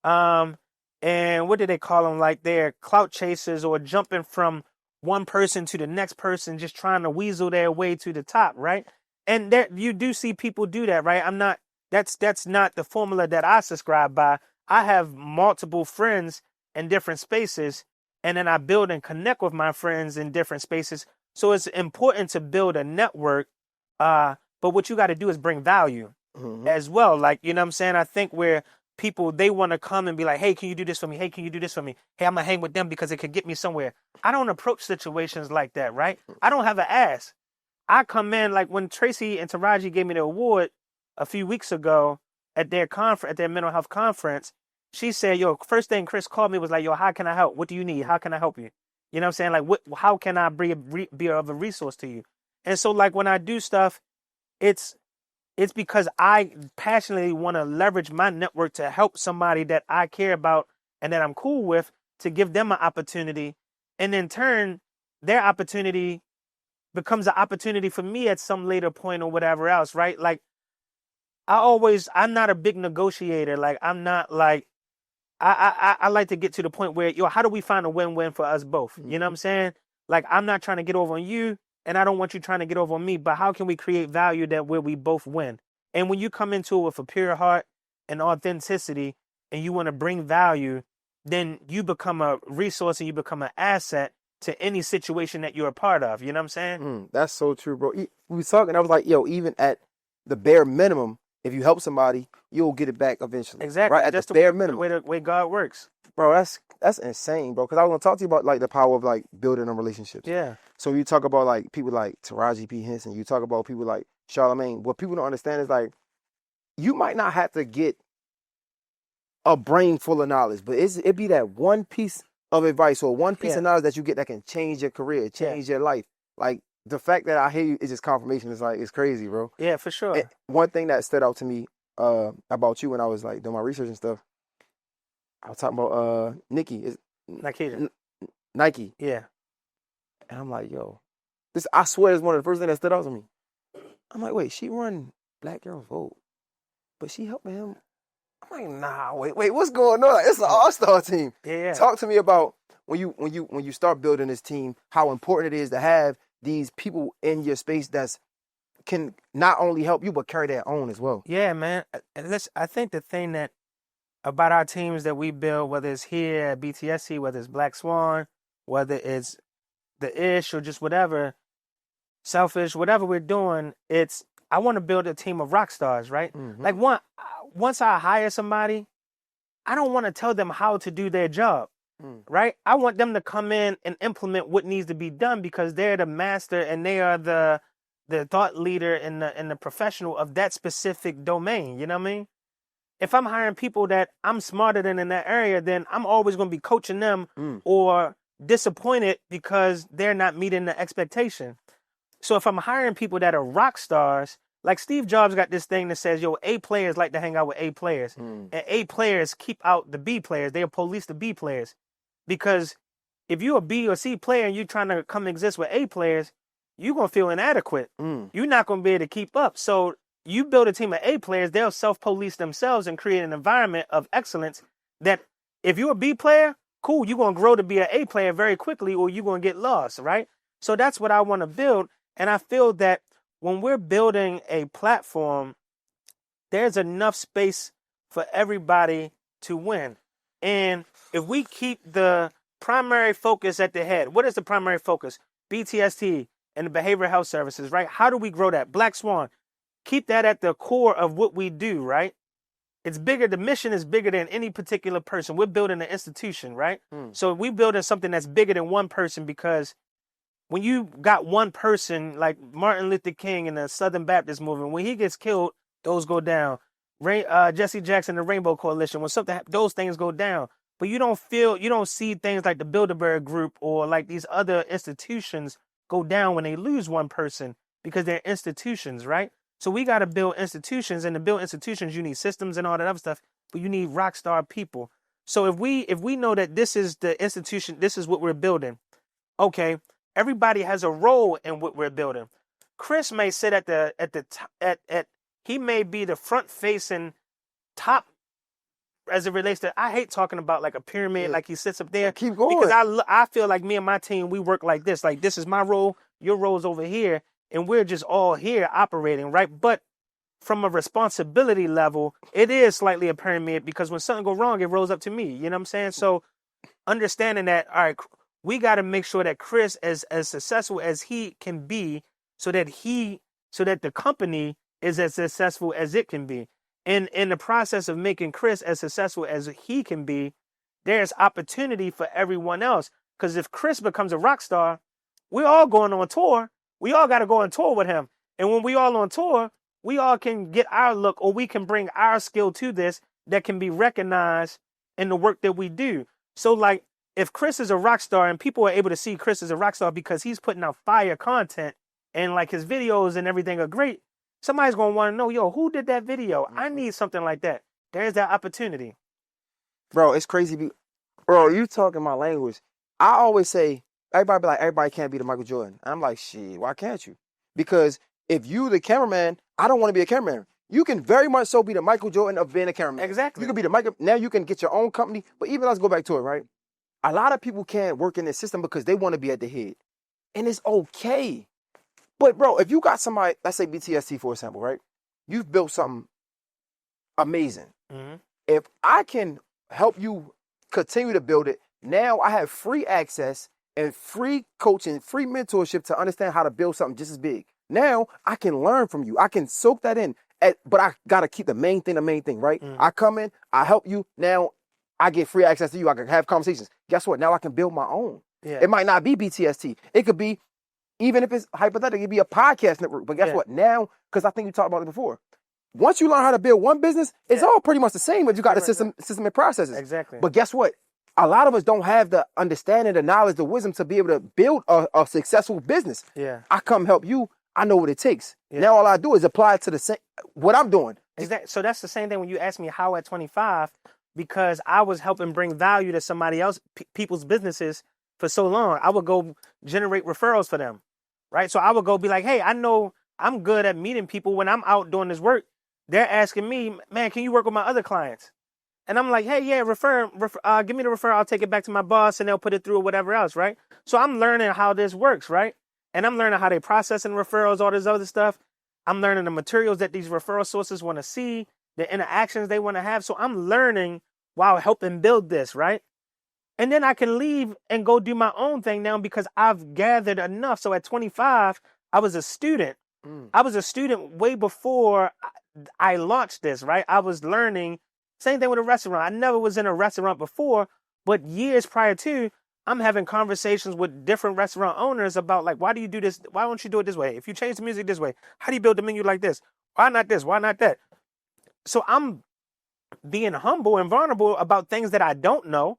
and what do they call them? Like they're clout chasers or jumping from one person to the next person, just trying to weasel their way to the top, right? And there you do see people do that, right? That's not the formula that I subscribe by. I have multiple friends in different spaces, and then I build and connect with my friends in different spaces. So it's important to build a network, but what you got to do is bring value as well. Like, you know what I'm saying? I think where people, they want to come and be like, "Hey, can you do this for me? Hey, can you do this for me? Hey, I'm going to hang with them because it could get me somewhere." I don't approach situations like that, right? I don't have an ass. I come in, like when Tracy and Taraji gave me the award a few weeks ago at their conference, at their mental health conference, she said, "Yo, first thing Chris called me was like, 'Yo, how can I help? What do you need? How can I help you?'" You know what I'm saying? Like, how can I be of a resource to you? And so, like, when I do stuff, it's because I passionately want to leverage my network to help somebody that I care about and that I'm cool with, to give them an opportunity. And in turn, their opportunity becomes an opportunity for me at some later point or whatever else, right? Like, I'm not a big negotiator. Like, I'm not like, I like to get to the point where, yo, how do we find a win-win for us both? You know what I'm saying? Like, I'm not trying to get over on you, and I don't want you trying to get over on me, but how can we create value that where we both win? And when you come into it with a pure heart and authenticity, and you want to bring value, then you become a resource and you become an asset to any situation that you're a part of. You know what I'm saying? That's so true, bro. We was talking, I was like, yo, even at the bare minimum, if you help somebody, you'll get it back eventually. Exactly. Right? At That's the bare minimum. The way God works. Bro, that's insane, bro. Because I was gonna talk to you about like the power of like building a relationships. Yeah. So you talk about like people like Taraji P. Henson, you talk about people like Charlamagne. What people don't understand is like you might not have to get a brain full of knowledge, but it be that one piece of advice or one piece of knowledge that you get that can change your career, change your life. Like the fact that I hear you is just confirmation. It's like, it's crazy, bro. Yeah, for sure. And one thing that stood out to me about you when I was like doing my research and stuff, I was talking about Nikki. Nike. Yeah. And I'm like, yo, this, I swear, is one of the first things that stood out to me. I'm like, wait, she run Black Girls Vote, but she helping him. I'm like, nah, wait, what's going on? It's an all-star team. Yeah. Talk to me about when you start building this team, how important it is to have these people in your space that can not only help you but carry their own as well. Yeah, man. I think the thing that about our teams that we build, whether it's here at BTSC, whether it's Black Swan, whether it's the Ish or just whatever, Selfish, whatever we're doing, I want to build a team of rock stars, right? Like once I hire somebody, I don't want to tell them how to do their job, right? I want them to come in and implement what needs to be done because they're the master and they are the thought leader and the professional of that specific domain. You know what I mean? If I'm hiring people that I'm smarter than in that area, then I'm always going to be coaching them or disappointed because they're not meeting the expectation. So if I'm hiring people that are rock stars, like Steve Jobs got this thing that says, yo, A players like to hang out with A players. And A players keep out the B players. They'll police the B players. Because if you're a B or C player and you're trying to come exist with A players, you're going to feel inadequate. You're not going to be able to keep up. So you build a team of A players, they'll self-police themselves and create an environment of excellence that if you're a B player, cool, you're going to grow to be an A player very quickly or you're going to get lost, right? So that's what I want to build. And I feel that when we're building a platform, there's enough space for everybody to win. And if we keep the primary focus at the head, what is the primary focus? BTST and the behavioral health services, right? How do we grow that? Black Swan, keep that at the core of what we do, right? It's bigger. The mission is bigger than any particular person. We're building an institution, right? So we building something that's bigger than one person because when you got one person like Martin Luther King in the Southern Baptist movement, when he gets killed, those go down. Jesse Jackson, the Rainbow Coalition, when something those things go down. but you don't see things like the Bilderberg Group or like these other institutions go down when they lose one person because they're institutions, right? So we got to build institutions, and to build institutions, you need systems and all that other stuff, but you need rock star people. So if we know that this is the institution, this is what we're building, okay, everybody has a role in what we're building. Chris may sit he may be the front facing top as it relates to, I hate talking about like a pyramid, like he sits up there. Keep going. Because I feel like me and my team, we work like this. Like, this is my role, your role's over here, and we're just all here operating, right? But from a responsibility level, it is slightly a pyramid because when something goes wrong, it rolls up to me. You know what I'm saying? So understanding that, all right, we got to make sure that Chris is as successful as he can be so that the company is as successful as it can be. And in the process of making Chris as successful as he can be, there's opportunity for everyone else. Because if Chris becomes a rock star, we're all going on tour. We all got to go on tour with him. And when we all on tour, we all can get our look, or we can bring our skill to this that can be recognized in the work that we do. So like, if Chris is a rock star and people are able to see Chris as a rock star because he's putting out fire content and like his videos and everything are great, somebody's going to want to know, yo, who did that video? I need something like that. There's that opportunity. Bro, it's crazy. Bro, you talking my language. I always say, everybody can't be the Michael Jordan. I'm like, shit, why can't you? Because if you the cameraman, I don't want to be a cameraman. You can very much so be the Michael Jordan of being a cameraman. Exactly. You can be the Michael. Now you can get your own company. But even let's go back to it, right? A lot of people can't work in this system because they want to be at the head. And it's okay. But, bro, if you got somebody, let's say BTST, for example, right? You've built something amazing. Mm-hmm. If I can help you continue to build it, now I have free access and free coaching, free mentorship to understand how to build something just as big. Now I can learn from you. I can soak that in. But I got to keep the main thing, right? Mm-hmm. I come in, I help you. Now I get free access to you. I can have conversations. Guess what? Now I can build my own. Yeah. It might not be BTST. It could be, even if it's hypothetical, it could be a podcast network. But guess what? Now, because I think you talked about it before, once you learn how to build one business, it's all pretty much the same if you got the system and processes. Exactly. But guess what? A lot of us don't have the understanding, the knowledge, the wisdom to be able to build a successful business. Yeah. I come help you. I know what it takes. Yeah. Now all I do is apply it to the same, what I'm doing. So that's the same thing when you ask me how at 25, because I was helping bring value to somebody else, people's businesses for so long. I would go generate referrals for them, right? So I would go be like, hey, I know I'm good at meeting people when I'm out doing this work. They're asking me, man, can you work with my other clients? And I'm like, hey, yeah, refer, give me the referral. I'll take it back to my boss and they'll put it through or whatever else, right? So I'm learning how this works, right? And I'm learning how they process and referrals, all this other stuff. I'm learning the materials that these referral sources want to see, the interactions they want to have. So I'm learning while helping build this, right? And then I can leave and go do my own thing now because I've gathered enough. So at 25, I was a student. I was a student way before I launched this, right? I was learning. Same thing with a restaurant. I never was in a restaurant before, but years prior to, I'm having conversations with different restaurant owners about like, why do you do this? Why don't you do it this way? If you change the music this way, how do you build the menu like this? Why not this? Why not that? So I'm being humble and vulnerable about things that I don't know,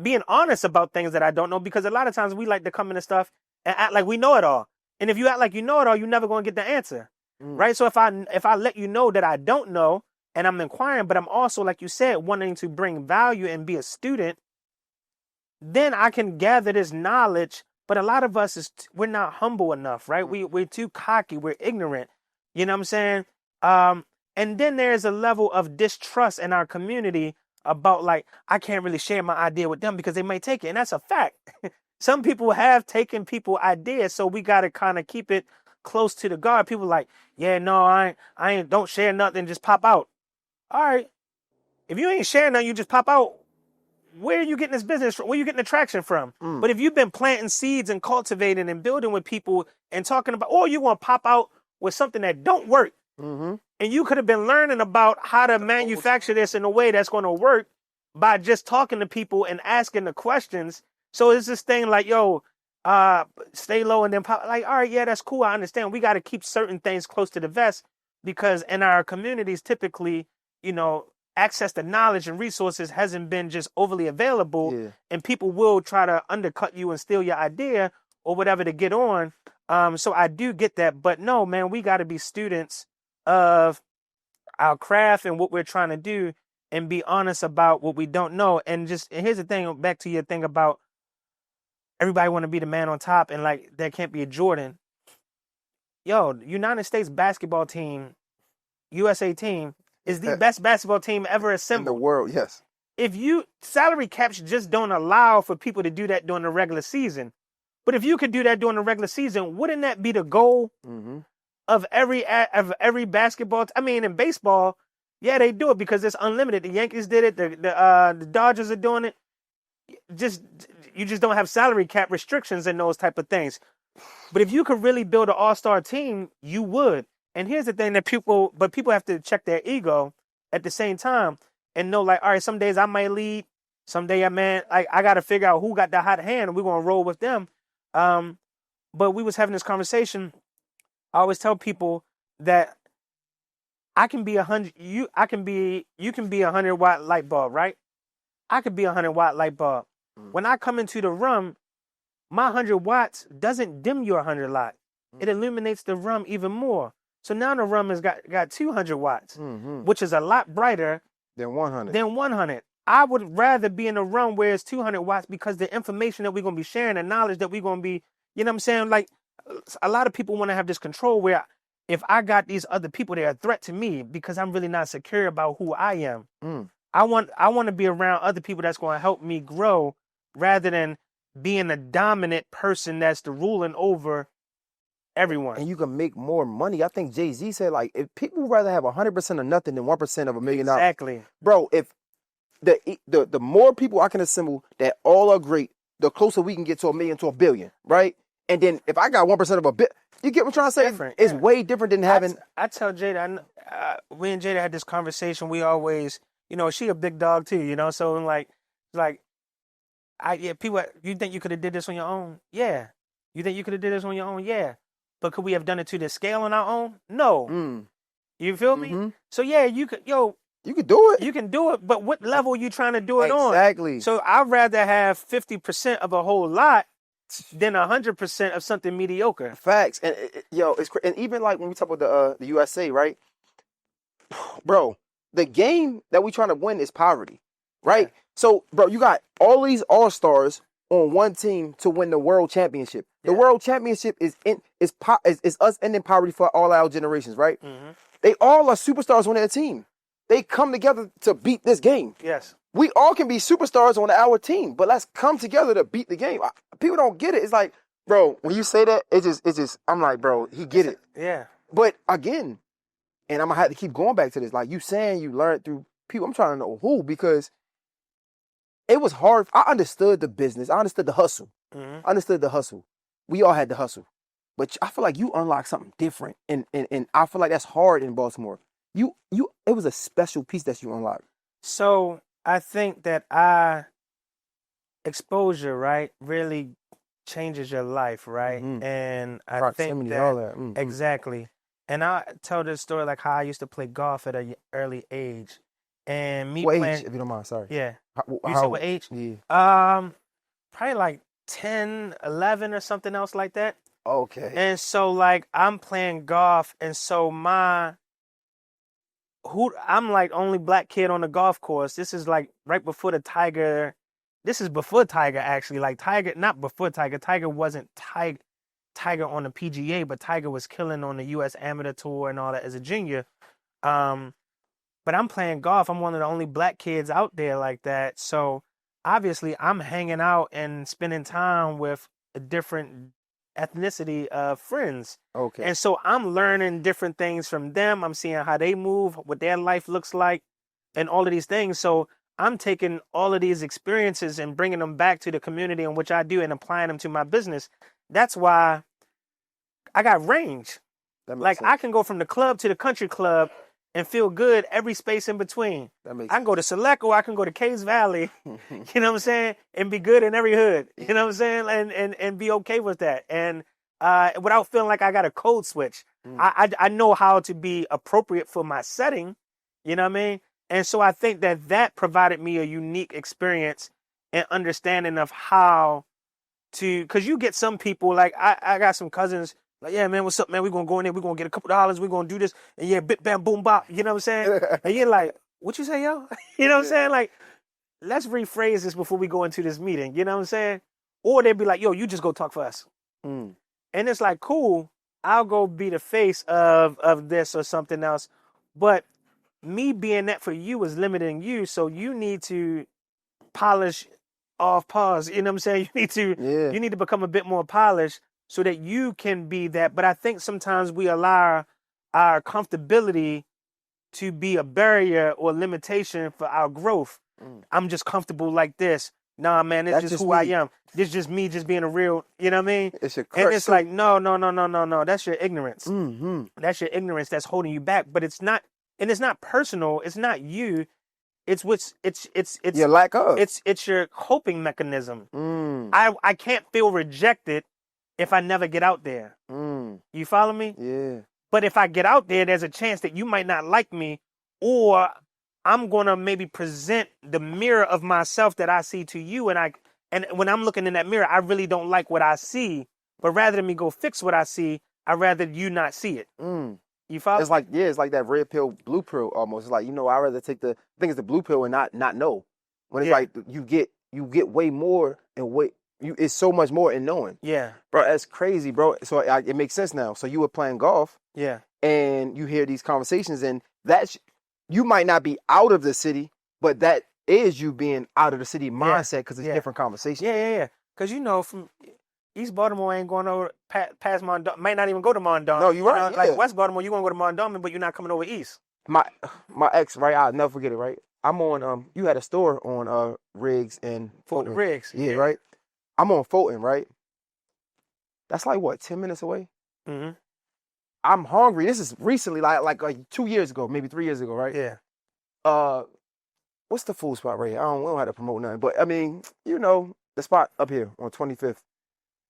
being honest about things that I don't know, because a lot of times we like to come into stuff and act like we know it all. And if you act like you know it all, you're never going to get the answer, right? So if I let you know that I don't know and I'm inquiring, but I'm also, like you said, wanting to bring value and be a student, then I can gather this knowledge. But a lot of us, we're not humble enough, right? We're too cocky. We're ignorant. You know what I'm saying? And then there's a level of distrust in our community about like, I can't really share my idea with them because they may take it. And that's a fact. Some people have taken people's ideas. So we got to kind of keep it close to the guard. People like, yeah, no, I ain't, don't share nothing. Just pop out. All right. If you ain't sharing nothing, you just pop out. Where are you getting this business from? Where are you getting the traction from? But if you've been planting seeds and cultivating and building with people and talking about, or you want to pop out with something that don't work, and you could have been learning about how to manufacture this in a way that's going to work by just talking to people and asking the questions. So it's this thing like, yo, stay low and then pop. Like, all right, yeah, that's cool. I understand. We got to keep certain things close to the vest because in our communities, typically, you know, access to knowledge and resources hasn't been just overly available, Yeah. and people will try to undercut you and steal your idea or whatever to get on. So I do get that, but no, man, we got to be students of our craft and what we're trying to do, and be honest about what we don't know. And here's the thing, back to your thing about everybody want to be the man on top, and like there can't be a Jordan. Yo, United States basketball team, USA team, is the best basketball team ever In assembled. the world, yes. If salary caps just don't allow for people to do that during the regular season. But if you could do that during the regular season, wouldn't that be the goal of every basketball? I mean, in baseball, yeah, they do it because it's unlimited. The Yankees did it. The Dodgers are doing it. You just don't have salary cap restrictions and those type of things. But if you could really build an all-star team, you would. And here's the thing that people have to check their ego at the same time and know, like, all right, some days I might lead, some day I got to figure out who got the hot hand and we're going to roll with them. But we was having this conversation. I always tell people that I can be 100. You can be 100-watt light bulb, right? I could be 100-watt light bulb. When I come into the room, my 100 watts doesn't dim your 100 light. It illuminates the room even more. So now the room has got 200 watts, which is a lot brighter Then 100. 100. I would rather be in a room where it's 200 watts because the information that we're going to be sharing, the knowledge that we're going to be, you know what I'm saying? Like, a lot of people want to have this control where if I got these other people, they're a threat to me because I'm really not secure about who I am. I want to be around other people that's going to help me grow rather than being a dominant person that's the ruling over everyone. And you can make more money. I think Jay-Z said, like, if people would rather have 100% of nothing than 1% of $1 million. Exactly. Bro, if the more people I can assemble that all are great, the closer we can get to $1 million to $1 billion, right? And then if I got 1% of a bit, you get what I'm trying to say? Different, it's yeah. way different than having. I tell Jada, we and Jada had this conversation. We always, she a big dog too, so people, you think you could have did this on your own? Yeah. You think you could have did this on your own? Yeah. But could we have done it to this scale on our own? No. You feel me? So yeah, you could, you could do it. You can do it, but what level are you trying to do it on? Exactly. So I'd rather have 50% of a whole lot than 100% of something mediocre. Facts. And it's and even like when we talk about the USA, right? Bro, the game that we trying to win is poverty, right? Yeah. So, bro, you got all these all-stars on one team to win the world championship. The world championship is us ending poverty for all our generations, right? They all are superstars on their team. They come together to beat this game. Yes. We all can be superstars on our team, but let's come together to beat the game. People don't get it. It's like, bro, when you say that, it's just, I'm like, bro, he get it. Yeah. But again, and I'm going to have to keep going back to this, like you saying you learned through people, I'm trying to know who, because it was hard. I understood the business. I understood the hustle. I understood the hustle. We all had the hustle. But I feel like you unlocked something different, and I feel like that's hard in Baltimore. It was a special piece that you unlocked. So I think that exposure, right, really changes your life, right? And I Proximity, think all that. Exactly. And I tell this story like how I used to play golf at an early age, and me what playing. Age, if you don't mind, sorry. Yeah. You said what age? Yeah. Probably like 10, 11 or something else like that. Okay. And so like I'm playing golf, and so I'm like only black kid on the golf course. This is like right before the Tiger. This is before Tiger actually. Like Tiger, not before Tiger. Tiger wasn't Tiger on the PGA, but Tiger was killing on the U.S. Amateur Tour and all that as a junior. But I'm playing golf. I'm one of the only black kids out there like that. So obviously I'm hanging out and spending time with a different ethnicity of friends. Okay. And so I'm learning different things from them. I'm seeing how they move, what their life looks like, and all of these things. So I'm taking all of these experiences and bringing them back to the community in which I do and applying them to my business. That's why I got range. Like sense. I can go from the club to the country club and feel good every space in between. I can go to Select, or I can go to Caves Valley, you know what I'm saying, and be good in every hood, you know what I'm saying, and be okay with that. And without feeling like I got a code switch. I know how to be appropriate for my setting, you know what I mean? And so I think that provided me a unique experience and understanding of how to, because you get some people, like I got some cousins, like, yeah, man, what's up, man? We're going to go in there. We're going to get a couple dollars. We're going to do this. And yeah, bit, bam, boom, bop. You know what I'm saying? And you're like, what you say, yo? You know what I'm saying? Like, let's rephrase this before we go into this meeting. You know what I'm saying? Or they'd be like, yo, you just go talk for us. Mm. And it's like, cool, I'll go be the face of this or something else. But me being that for you is limiting you. So you need to polish off pause. You know what I'm saying? You need to become a bit more polished so that you can be that. But I think sometimes we allow our comfortability to be a barrier or limitation for our growth. I'm just comfortable like this. Nah, man, it's just who I am. This just me just being a real, you know what I mean? And it's like, no. That's your ignorance. Mm-hmm. That's your ignorance that's holding you back. But it's not, and it's not personal. It's not you. It's your lack of. It's your coping mechanism. Mm. I can't feel rejected if I never get out there. Mm. You follow me? Yeah. But if I get out there, there's a chance that you might not like me, or I'm gonna maybe present the mirror of myself that I see to you, and when I'm looking in that mirror, I really don't like what I see. But rather than me go fix what I see, I'd rather you not see it. Mm. You follow? It's like that red pill, blue pill almost. It's like, I'd rather take I think it's the blue pill and not know. When it's like you get way more and it's so much more in knowing. Yeah. Bro, that's crazy, bro. So it makes sense now. So you were playing golf. Yeah. And you hear these conversations, and you might not be out of the city, but that is you being out of the city mindset because it's different conversation. Yeah. Because from East Baltimore ain't going over past Mondawmin. Might not even go to Mondawmin. No, you're right. Like West Baltimore, you're going to go to Mondawmin, but you're not coming over east. My ex, right? I'll never forget it, right? I'm on, you had a store on Riggs and Fulton. Riggs. Yeah, right? I'm on Fulton, right? That's like, what, 10 minutes away? Mm-hmm. I'm hungry. This is recently, like 2 years ago, maybe 3 years ago, right? Yeah. What's the food spot right here? We don't have to promote nothing, but I mean, the spot up here on 25th.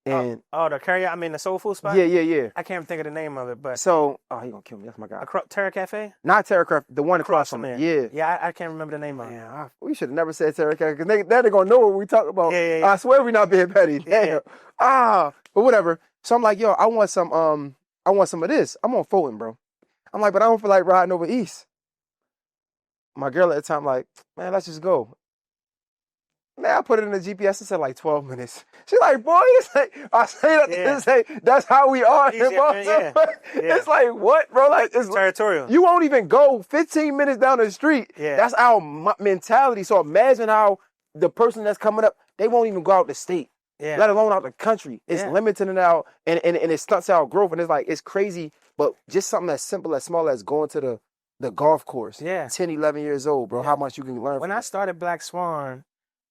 And the soul food spot? Yeah. I can't think of the name of it, but so, he gonna kill me. That's my guy. Terra Cafe? Not Terra Cafe, the one across from there. it. Yeah, I can't remember the name of it. Yeah, we should have never said Terra Cafe because they're gonna know what we talk about. Yeah. I swear we're not being petty. Damn. Yeah. But whatever. So I'm like, yo, I want some of this. I'm on Fulton, bro. I'm like, but I don't feel like riding over east. My girl at the time, like, man, let's just go. Man, I put it in the GPS. It said like 12 minutes. She's like, boy, it's like, I say that to say, that's how we are. Yeah. It's like, what, bro? Like, it's territorial. You won't even go 15 minutes down the street. Yeah. That's our mentality. So imagine how the person that's coming up, they won't even go out the state, let alone out the country. It's limiting now, and it stunts our growth. And it's like, it's crazy, but just something as simple, as small as going to the golf course. 10, 11 years old, bro, how much you can learn. When I started Black Swan,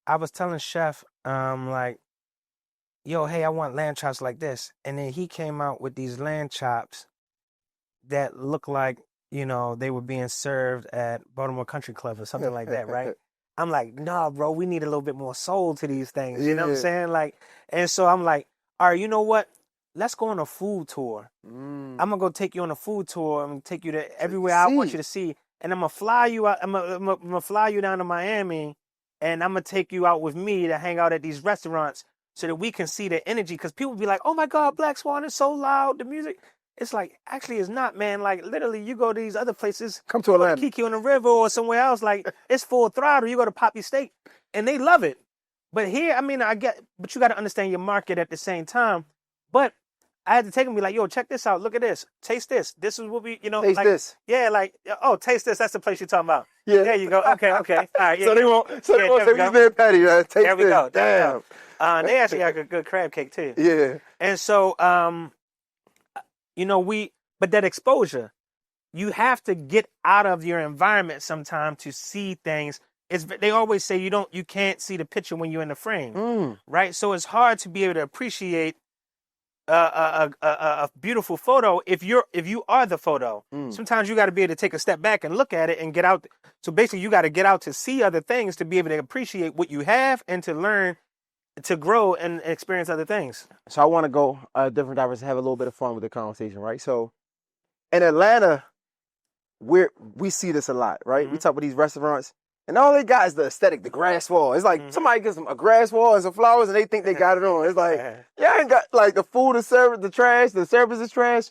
I was telling Chef, like, yo, hey, I want lamb chops like this. And then he came out with these lamb chops that look like, they were being served at Baltimore Country Club or something like that, right? I'm like, nah, bro, we need a little bit more soul to these things. You know what I'm saying? Like, and so I'm like, all right, you know what? Let's go on a food tour. I'm going to go take you on a food tour. I'm going to take you to everywhere I want you to see. And I'm going to fly you out. I'm going to fly you down to Miami. And I'm going to take you out with me to hang out at these restaurants so that we can see the energy. Because people be like, oh, my God, Black Swan is so loud. The music. It's like, actually, it's not, man. Like, literally, you go to these other places. Come to Atlanta. Kiki on the River or somewhere else. Like, it's full throttle. You go to Poppy Steak. And they love it. But here, but you got to understand your market at the same time. But I had to take them and be like, yo, check this out. Look at this. Taste this. This is what we, Taste like, this. Yeah, like, oh, taste this. That's the place you're talking about. Yeah. There you go. Okay. All right. Yeah, so they won't say we being petty. Taste there we go. Damn. They actually got a good crab cake too. Yeah. And so, but that exposure, you have to get out of your environment sometime to see things. They always say you can't see the picture when you're in the frame, right? So it's hard to be able to appreciate a beautiful photo if you are the photo. Sometimes you got to be able to take a step back and look at it and get out. So basically, you got to get out to see other things to be able to appreciate what you have and to learn, to grow and experience other things. So I want to go a different direction, have a little bit of fun with the conversation, right? So in Atlanta, we see this a lot, right? We talk about these restaurants, and all they got is the aesthetic, the grass wall. It's like somebody gives them a grass wall and some flowers, and they think they got it on. It's like, yeah, I ain't got like the food is service, the trash, the service is trash.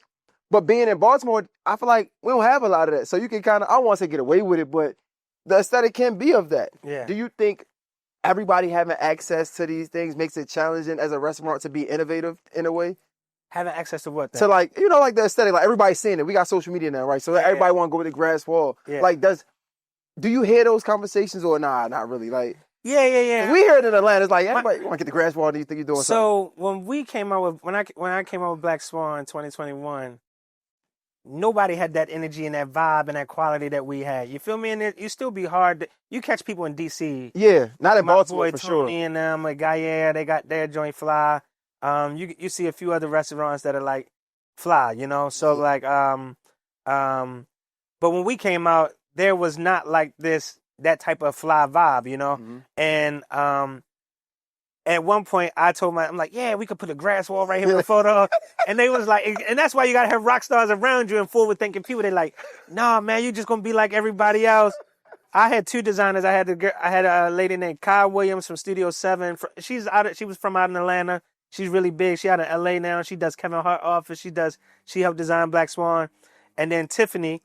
But being in Baltimore, I feel like we don't have a lot of that. So you can kind of, I don't want to say get away with it, but the aesthetic can be of that. Yeah. Do you think everybody having access to these things makes it challenging as a restaurant to be innovative in a way? Having access to what? To like, you know, like the aesthetic, like everybody's seeing it. We got social media now, right? So everybody want to go with the grass wall. Yeah. Like, do you hear those conversations or nah, not really? Like, yeah. We hear it in Atlanta. It's like everybody want to get the grass wall. Do you think you're doing something? So when we came out with when I came out with Black Swan in 2021, nobody had that energy and that vibe and that quality that we had. You feel me? And you still be hard. You catch people in DC. Yeah, not in My Baltimore boy for sure. Tony and them, like Gaia, they got their joint fly. You see a few other restaurants that are like fly, you know. So like but when we came out, there was not like that type of fly vibe, you know. And at one point, I'm like, yeah, we could put a grass wall right here with a photo. And they was like, and that's why you got to have rock stars around you and forward-thinking people. They're like, nah, man, you just going to be like everybody else. I had two designers. I had a lady named Kyle Williams from Studio 7. She was from out in Atlanta. She's really big. She out in LA now. She does Kevin Hart office. She helped design Black Swan. And then Tiffany,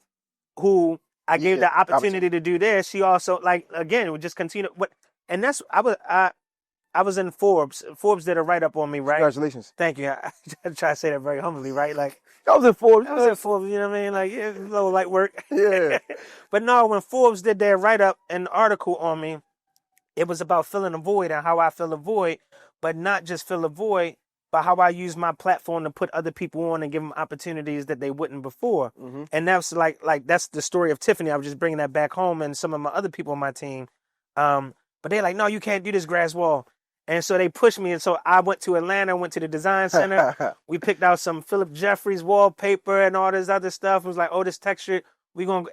who I gave the opportunity to do this. She also, like, again, would just continue. And that's, I was in Forbes. Forbes did a write-up on me, right? Congratulations. Thank you. I try to say that very humbly, right? Like, I was in Forbes. You know what I mean? Like, yeah, a little light work. Yeah. But no, when Forbes did their write-up, an article on me, it was about filling a void and how I fill a void, but not just fill a void, but how I use my platform to put other people on and give them opportunities that they wouldn't before. And that's like that's the story of Tiffany. I was just bringing that back home and some of my other people on my team. But they're like, no, you can't do this grass wall. And so they pushed me. And so I went to Atlanta, went to the design center. We picked out some Philip Jeffries wallpaper and all this other stuff. It was like, oh, this texture.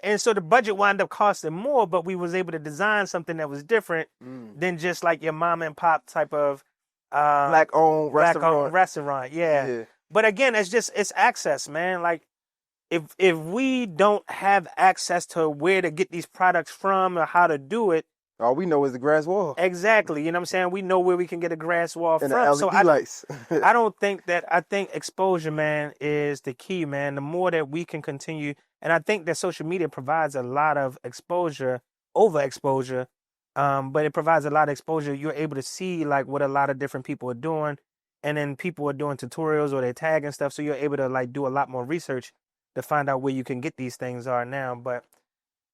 And so the budget wound up costing more, but we was able to design something that was different than just like your mom and pop type of Black-owned restaurant. Yeah. But again, it's access, man. Like if we don't have access to where to get these products from or how to do it, all we know is the grass wall. Exactly. You know what I'm saying? We know where we can get a grass wall and from. The LED lights. I think exposure, man, is the key, man. The more that we can continue, and I think that social media provides a lot of exposure, overexposure, but it provides a lot of exposure. You're able to see like what a lot of different people are doing, and then people are doing tutorials or they're tagging stuff, so you're able to like do a lot more research to find out where you can get these things are now. But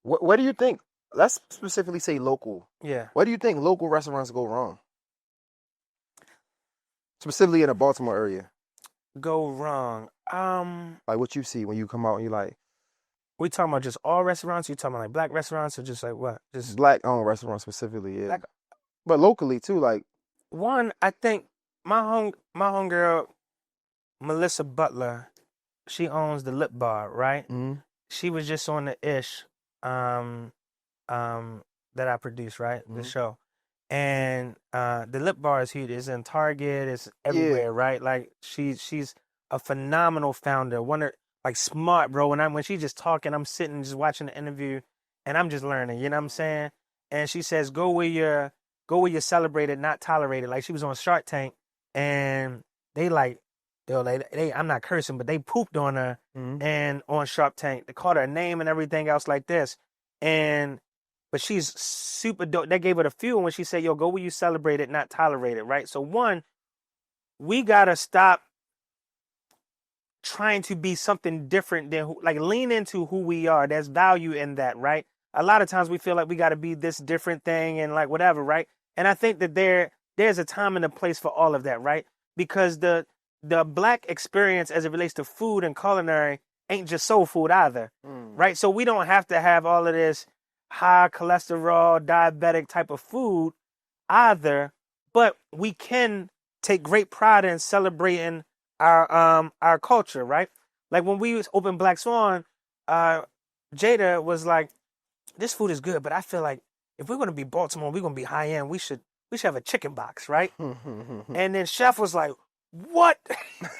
what do you think? Let's specifically say local. Yeah. What do you think local restaurants go wrong? Specifically in the Baltimore area. Go wrong. Like what you see when you come out and you like. We talking about just all restaurants? You talking about like black restaurants or just like what? Just black-owned restaurants specifically, yeah. But locally too, like. One, I think my homegirl, Melissa Butler, she owns the Lip Bar, right? She was just on the Ish. That I produce, right? The show. And the Lip Bar is huge. It's in Target, it's everywhere, right? Like she's a phenomenal founder. Like smart, bro. When she's just talking, I'm sitting just watching the interview and I'm just learning, you know what I'm saying? And she says, go where you're celebrated, not tolerated. Like she was on Shark Tank and I'm not cursing, but they pooped on her and on Shark Tank. They called her a name and everything else like this. But she's super dope. They gave her the fuel when she said, yo, go where you celebrate it, not tolerate it, right? So one, we got to stop trying to be something different than, like lean into who we are. There's value in that, right? A lot of times we feel like we got to be this different thing and like whatever, right? And I think that there's a time and a place for all of that, right? Because the black experience as it relates to food and culinary ain't just soul food either, right? So we don't have to have all of this high cholesterol, diabetic type of food either, but we can take great pride in celebrating our culture, right? Like when we opened Black Swan, Jada was like, this food is good, but I feel like if we're going to be Baltimore, we're going to be high end, we should have a chicken box, right? And then Chef was like, what?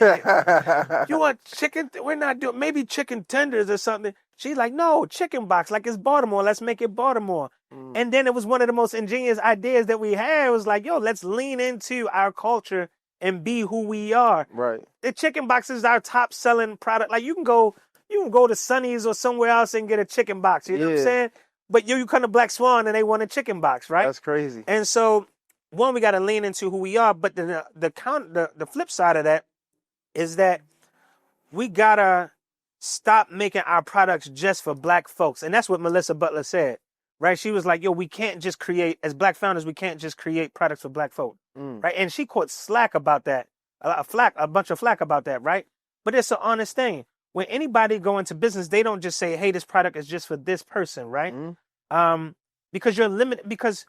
You want chicken? We're not doing, maybe chicken tenders or something. She's like, no, chicken box, like it's Baltimore. Let's make it Baltimore. And then it was one of the most ingenious ideas that we had. It was like, yo, let's lean into our culture and be who we are. Right. The chicken box is our top selling product. Like you can go to Sonny's or somewhere else and get a chicken box. You know what I'm saying? But you come to Black Swan and they want a chicken box, right? That's crazy. And so, one, we got to lean into who we are. But the flip side of that is that we gotta stop making our products just for Black folks. And that's what Melissa Butler said, right? She was like, yo, we can't just create, as Black founders, we can't just create products for Black folk, right? And she caught slack about that, a bunch of flack about that, right? But it's an honest thing. When anybody go into business, they don't just say, hey, this product is just for this person, right? Because you're limited, because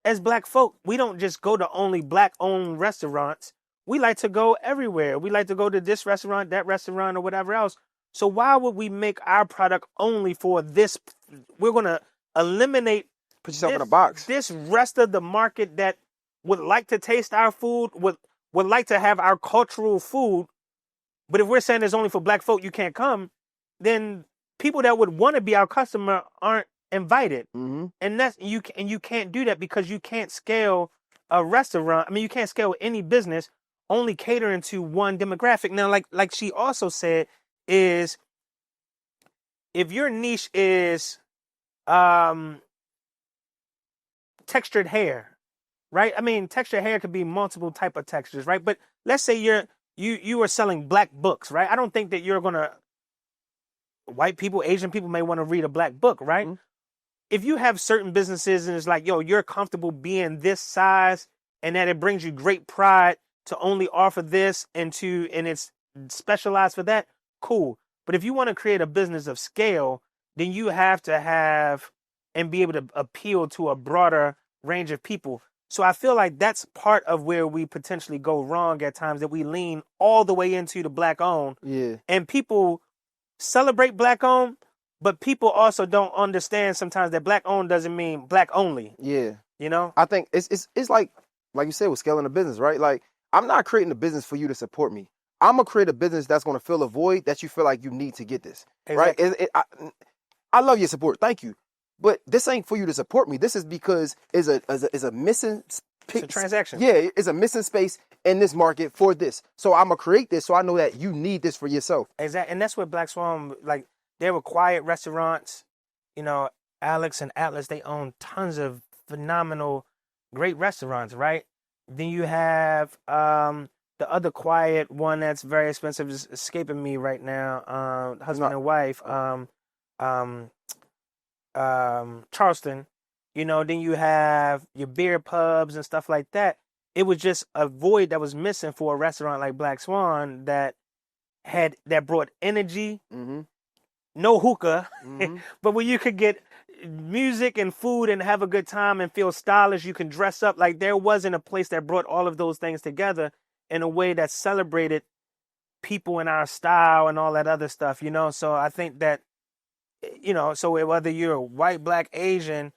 as Black folk, we don't just go to only Black-owned restaurants. We like to go everywhere. We like to go to this restaurant, that restaurant, or whatever else. So why would we make our product only for this? We're going to eliminate Put yourself in a box. This rest of the market that would like to taste our food, would like to have our cultural food. But if we're saying it's only for Black folk, you can't come, then people that would want to be our customer aren't invited. And you can't do that because you can't scale a restaurant. I mean, you can't scale any business only catering to one demographic. Now, like she also said, is if your niche is textured hair, right? I mean, textured hair could be multiple type of textures, right? But let's say you are selling Black books, right? I don't think that you're gonna, white people, Asian people may want to read a Black book, right? If you have certain businesses and it's like, yo, you're comfortable being this size and that it brings you great pride to only offer this and it's specialized for that, cool. But if you want to create a business of scale, then you have to have and be able to appeal to a broader range of people. So I feel like that's part of where we potentially go wrong at times, that we lean all the way into the Black owned. Yeah. And people celebrate Black owned, but people also don't understand sometimes that Black owned doesn't mean Black only. Yeah. You know? I think it's like you said, with scaling a business, right? Like, I'm not creating a business for you to support me. I'm gonna create a business that's gonna fill a void that you feel like you need to get this, Exactly. right? I love your support, thank you, but this ain't for you to support me. This is because it's a missing. It's a transaction. Yeah, it's a missing space in this market for this. So I'm gonna create this, so I know that you need this for yourself. Exactly, and that's what Black Swan, like, they were quiet restaurants. You know, Alex and Atlas, they own tons of phenomenal, great restaurants, right? Then you have the other quiet one that's very expensive is escaping me right now. Husband and wife, Charleston. You know, then you have your beer pubs and stuff like that. It was just a void that was missing for a restaurant like Black Swan that brought energy. No hookah, but where you could get music and food and have a good time and feel stylish, you can dress up. Like, there wasn't a place that brought all of those things together in a way that celebrated people in our style and all that other stuff, you know? So I think that, you know, so whether you're white, Black, Asian,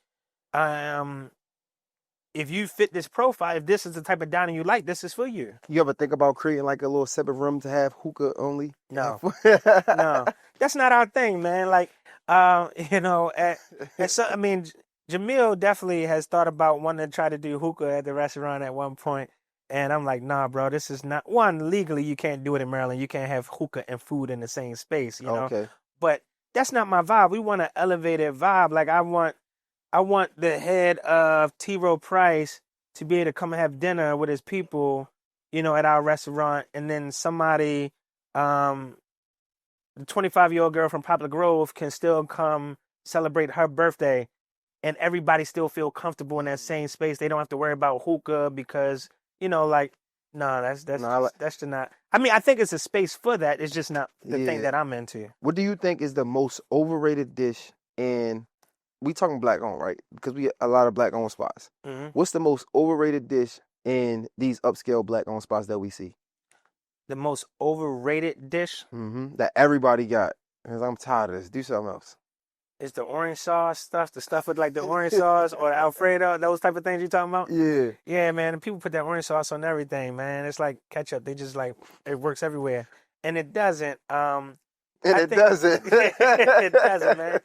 if you fit this profile, if this is the type of dining you like, this is for you. You ever think about creating like a little separate room to have hookah only? No, no, that's not our thing, man. Like, you know, I mean, Jamil definitely has thought about wanting to try to do hookah at the restaurant at one point. And I'm like, nah, bro, this is not, one, legally, you can't do it in Maryland. You can't have hookah and food in the same space, you know? Okay. But that's not my vibe. We want an elevated vibe. Like, I want the head of T. Rowe Price to be able to come and have dinner with his people, you know, at our restaurant. And then somebody, the 25-year-old girl from Poplar Grove can still come celebrate her birthday, and everybody still feel comfortable in that same space. They don't have to worry about hookah because, you know, like, no, that's just not. I mean, I think it's a space for that. It's just not the thing that I'm into. What do you think is the most overrated dish in? We talking Black owned, right? Because we get a lot of Black owned spots. What's the most overrated dish in these upscale Black owned spots that we see? The most overrated dish that everybody got. Because I'm tired of this. Do something else. Is the orange sauce stuff, the stuff with like the orange sauce or Alfredo, those type of things you talking about? Yeah. Yeah, man. And people put that orange sauce on everything, man. It's like ketchup. They just like, it works everywhere. And it doesn't. And it doesn't. It doesn't, man.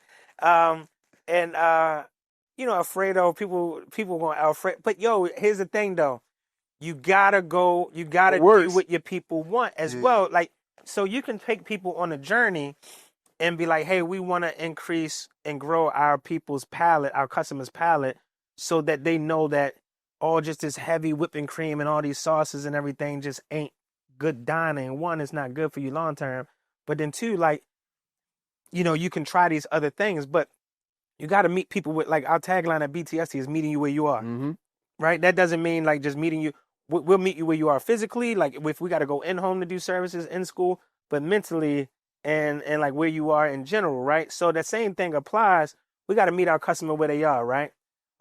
And Alfredo, people want Alfredo. But yo, here's the thing though. You gotta do what your people want as well. Like, so you can take people on a journey and be like, hey, we want to increase and grow our people's palate, our customers' palate, so that they know that all just this heavy whipping cream and all these sauces and everything just ain't good dining. One, it's not good for you long term. But then two, like, you can try these other things, but you got to meet people with, like, our tagline at BTST is meeting you where you are, right? That doesn't mean like just meeting you. We'll meet you where you are physically, like if we got to go in home to do services in school, but mentally and like where you are in general, right? So that same thing applies. We got to meet our customer where they are, right?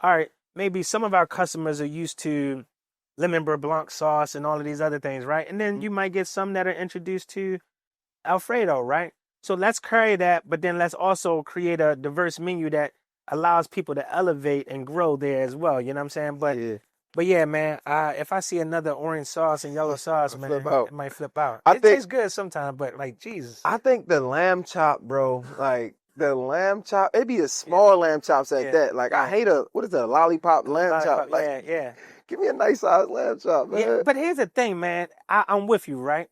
All right, maybe some of our customers are used to lemon beurre blanc sauce and all of these other things, right? And then you might get some that are introduced to Alfredo, right? So let's carry that, but then let's also create a diverse menu that allows people to elevate and grow there as well. You know what I'm saying? But yeah, man, if I see another orange sauce and yellow sauce, man, it might flip out. It tastes good sometimes, but like, Jesus. I think the lamb chop, bro, like the lamb chop, it'd be a small lamb chops at that. Like, I hate what is that, a lollipop lamb chop? Like, yeah. Give me a nice size lamb chop, man. Yeah, but here's the thing, man. I'm with you, right?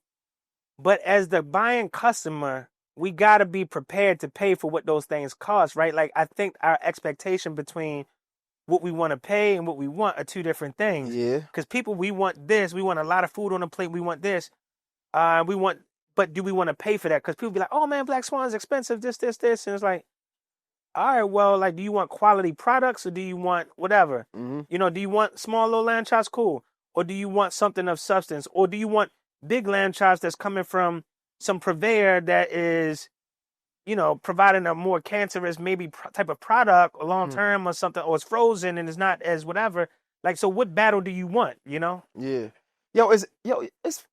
But as the buying customer, we got to be prepared to pay for what those things cost, right? Like, I think our expectation between what we want to pay and what we want are two different things. Yeah. Because people, we want this. We want a lot of food on the plate. We want this. But do we want to pay for that? Because people be like, oh, man, Black Swan is expensive, this. And it's like, all right, well, like, do you want quality products or do you want whatever? Do you want small little lamb chops? Cool. Or do you want something of substance? Or do you want big lamb chops that's coming from some purveyor that is, providing a more cancerous maybe type of product or long term or something, or it's frozen and it's not as whatever. Like, so what battle do you want, Yeah. It's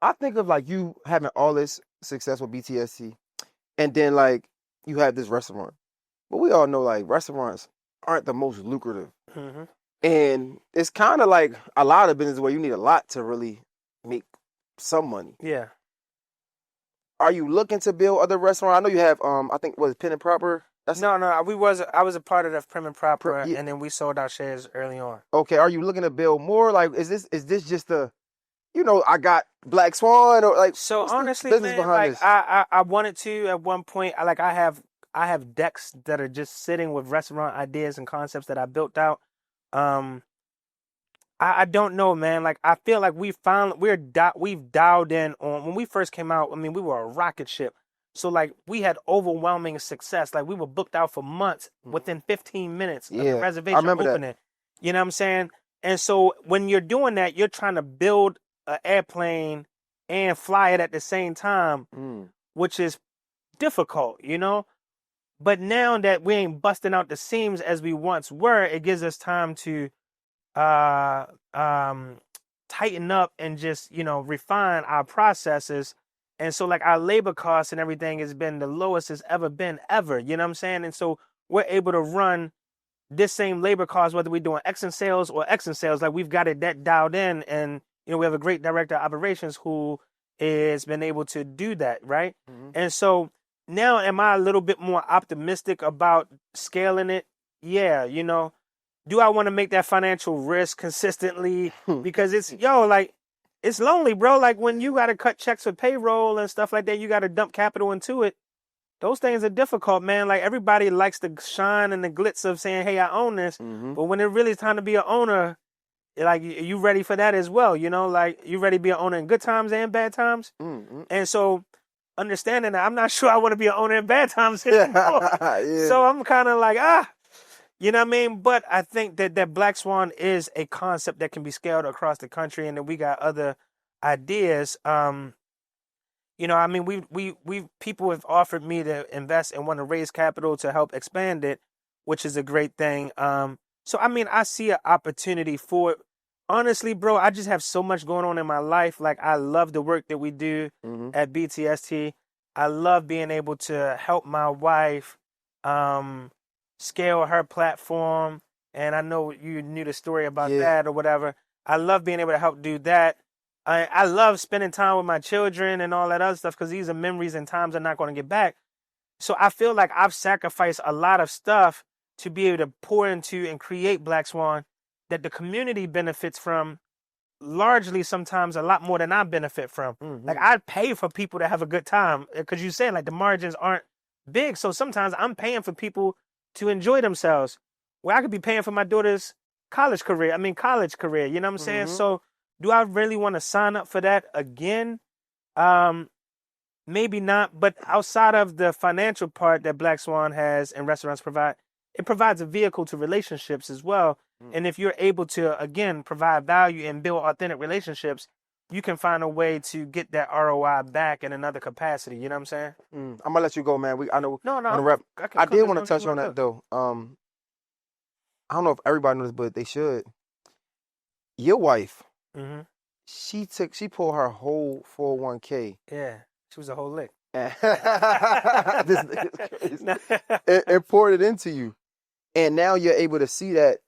I think of like you having all this success with BTSC and then like you have this restaurant. But we all know like restaurants aren't the most lucrative. And it's kind of like a lot of business where you need a lot to really make some money. Yeah. Are you looking to build other restaurants? I know you have I think was it Pen and Proper? No, I was a part of the Prim and Proper, and then we sold our shares early on. Okay, are you looking to build more? Like, is this just a, I got Black Swan or like? So honestly, man, like I wanted to at one point. I have decks that are just sitting with restaurant ideas and concepts that I built out. I don't know, man. Like, I feel like we've dialed in on when we first came out. I mean, we were a rocket ship. So like we had overwhelming success. Like we were booked out for months within 15 minutes of the reservation opening. That. You know what I'm saying? And so when you're doing that, you're trying to build an airplane and fly it at the same time, which is difficult, But now that we ain't busting out the seams as we once were, it gives us time to tighten up and just, refine our processes. And so like our labor costs and everything has been the lowest it's ever been ever. You know what I'm saying? And so we're able to run this same labor cost, whether we're doing X in sales or X in sales, like we've got it that dialed in. And, we have a great director of operations who has been able to do that. Right. And so now am I a little bit more optimistic about scaling it? Yeah. Do I want to make that financial risk consistently? Because it's lonely, bro. Like when you got to cut checks for payroll and stuff like that, you got to dump capital into it. Those things are difficult, man. Like everybody likes the shine and the glitz of saying, hey, I own this. But when it really is time to be an owner, like you ready for that as well. Like you ready to be an owner in good times and bad times. And so understanding that I'm not sure I want to be an owner in bad times anymore. So I'm kind of like, you know what I mean? But I think that Black Swan is a concept that can be scaled across the country, and that we got other ideas. I mean, we people have offered me to invest and want to raise capital to help expand it, which is a great thing. So I mean, I see an opportunity for it. Honestly, bro, I just have so much going on in my life. Like I love the work that we do at BTST. I love being able to help my wife scale her platform, and I know you knew the story about that or whatever. I love being able to help do that. I love spending time with my children and all that other stuff because these are memories and times I'm not going to get back. So I feel like I've sacrificed a lot of stuff to be able to pour into and create Black Swan that the community benefits from largely sometimes a lot more than I benefit from. Like I pay for people to have a good time because you said like the margins aren't big. So sometimes I'm paying for people to enjoy themselves where I could be paying for my daughter's college career. You know what I'm saying? So do I really want to sign up for that again? Maybe not, but outside of the financial part that Black Swan has and restaurants provide, it provides a vehicle to relationships as well. And if you're able to, again, provide value and build authentic relationships, you can find a way to get that ROI back in another capacity. You know what I'm saying? I'm gonna let you go, man. I know. No, On the rep, I did want to touch on that cook. though. I don't know if everybody knows, but they should. Your wife, she pulled her whole 401k. Yeah, she was a whole lick. This nigga's crazy. And poured it into you, and now you're able to see that.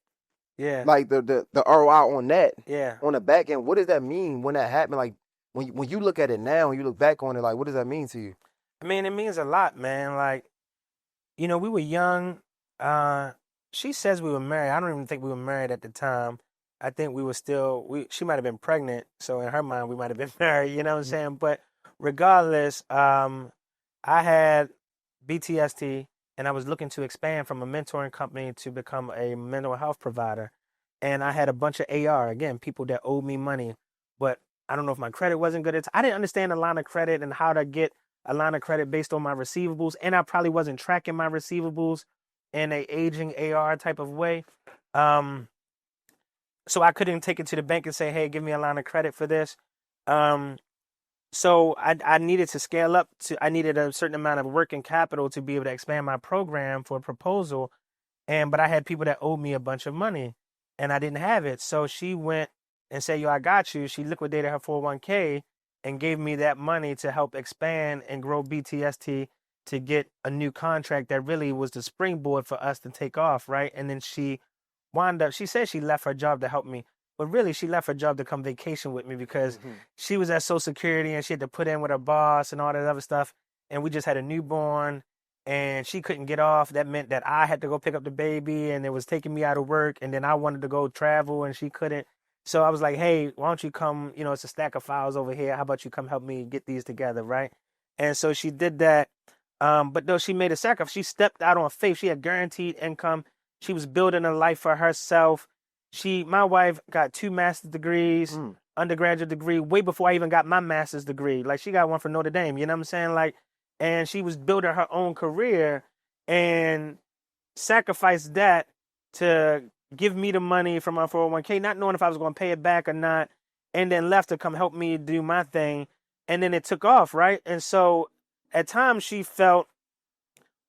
Yeah. Like the ROI on that. Yeah. On the back end, what does that mean when that happened? Like when you look at it now, when you look back on it, like what does that mean to you? I mean, it means a lot, man. Like, you know, we were young. She says we were married. I don't even think we were married at the time. I think we were still, she might have been pregnant. So in her mind, we might have been married, you know what I'm saying? But regardless, I had BTST and I was looking to expand from a mentoring company to become a mental health provider. And I had a bunch of AR, again, people that owed me money. But I don't know if my credit wasn't good. I didn't understand a line of credit and how to get a line of credit based on my receivables. And I probably wasn't tracking my receivables in a aging AR type of way. So I couldn't take it to the bank and say, hey, give me a line of credit for this. So I needed to scale up I needed a certain amount of working capital to be able to expand my program for a proposal. But I had people that owed me a bunch of money and I didn't have it. So she went and said, yo, I got you. She liquidated her 401k and gave me that money to help expand and grow BTST to get a new contract that really was the springboard for us to take off, right? And then she said she left her job to help me, but really she left her job to come vacation with me because she was at Social Security and she had to put in with her boss and all that other stuff. And we just had a newborn and she couldn't get off. That meant that I had to go pick up the baby and it was taking me out of work. And then I wanted to go travel and she couldn't. So I was like, hey, why don't you come, it's a stack of files over here. How about you come help me get these together, right? And so she did that. But though she made a sacrifice, she stepped out on faith. She had guaranteed income. She was building a life for herself. My wife got 2 master's degrees, undergraduate degree, way before I even got my master's degree. Like she got one from Notre Dame, you know what I'm saying? Like, and she was building her own career and sacrificed that to give me the money from my 401k, not knowing if I was going to pay it back or not, and then left to come help me do my thing. And then it took off, right? And so at times she felt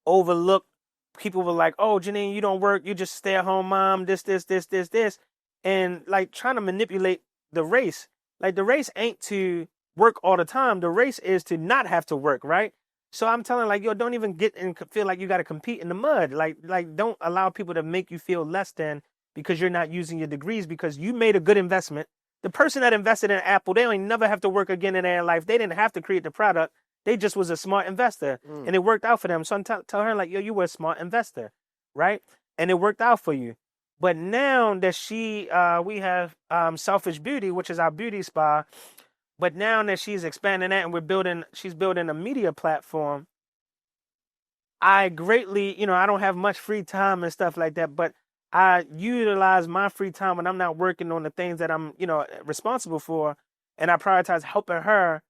overlooked. People were like, oh, Janine, you don't work. You just stay at home mom, this. And like trying to manipulate the race. Like the race ain't to work all the time. The race is to not have to work, right? So I'm telling like, yo, don't even get and feel like you got to compete in the mud. Like don't allow people to make you feel less than because you're not using your degrees because you made a good investment. The person that invested in Apple, they ain't never have to work again in their life. They didn't have to create the product. They just was a smart investor and it worked out for them. So I'm tell her like, yo, you were a smart investor, right? And it worked out for you. But now that we have Selfish Beauty, which is our beauty spa. But now that she's expanding that and she's building a media platform, I greatly, I don't have much free time and stuff like that, but I utilize my free time when I'm not working on the things that I'm, responsible for. And I prioritize helping her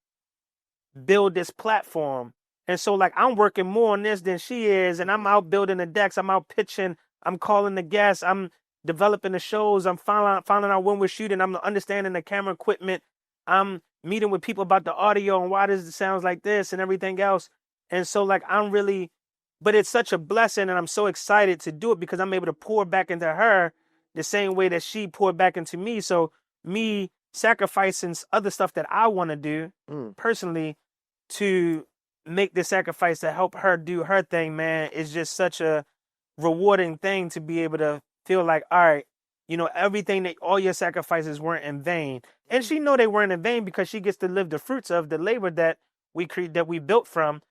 build this platform. And so like I'm working more on this than she is, and I'm out building the decks, I'm out pitching, I'm calling the guests, I'm developing the shows, I'm finding out when we're shooting, I'm understanding the camera equipment, I'm meeting with people about the audio and why does it sounds like this and everything else. And so like but it's such a blessing and I'm so excited to do it because I'm able to pour back into her the same way that she poured back into me. So me sacrificing other stuff that I want to do personally to make this sacrifice to help her do her thing, man, is just such a rewarding thing to be able to feel like, all right, everything that all your sacrifices weren't in vain. And she know they weren't in vain because she gets to live the fruits of the labor that we built from.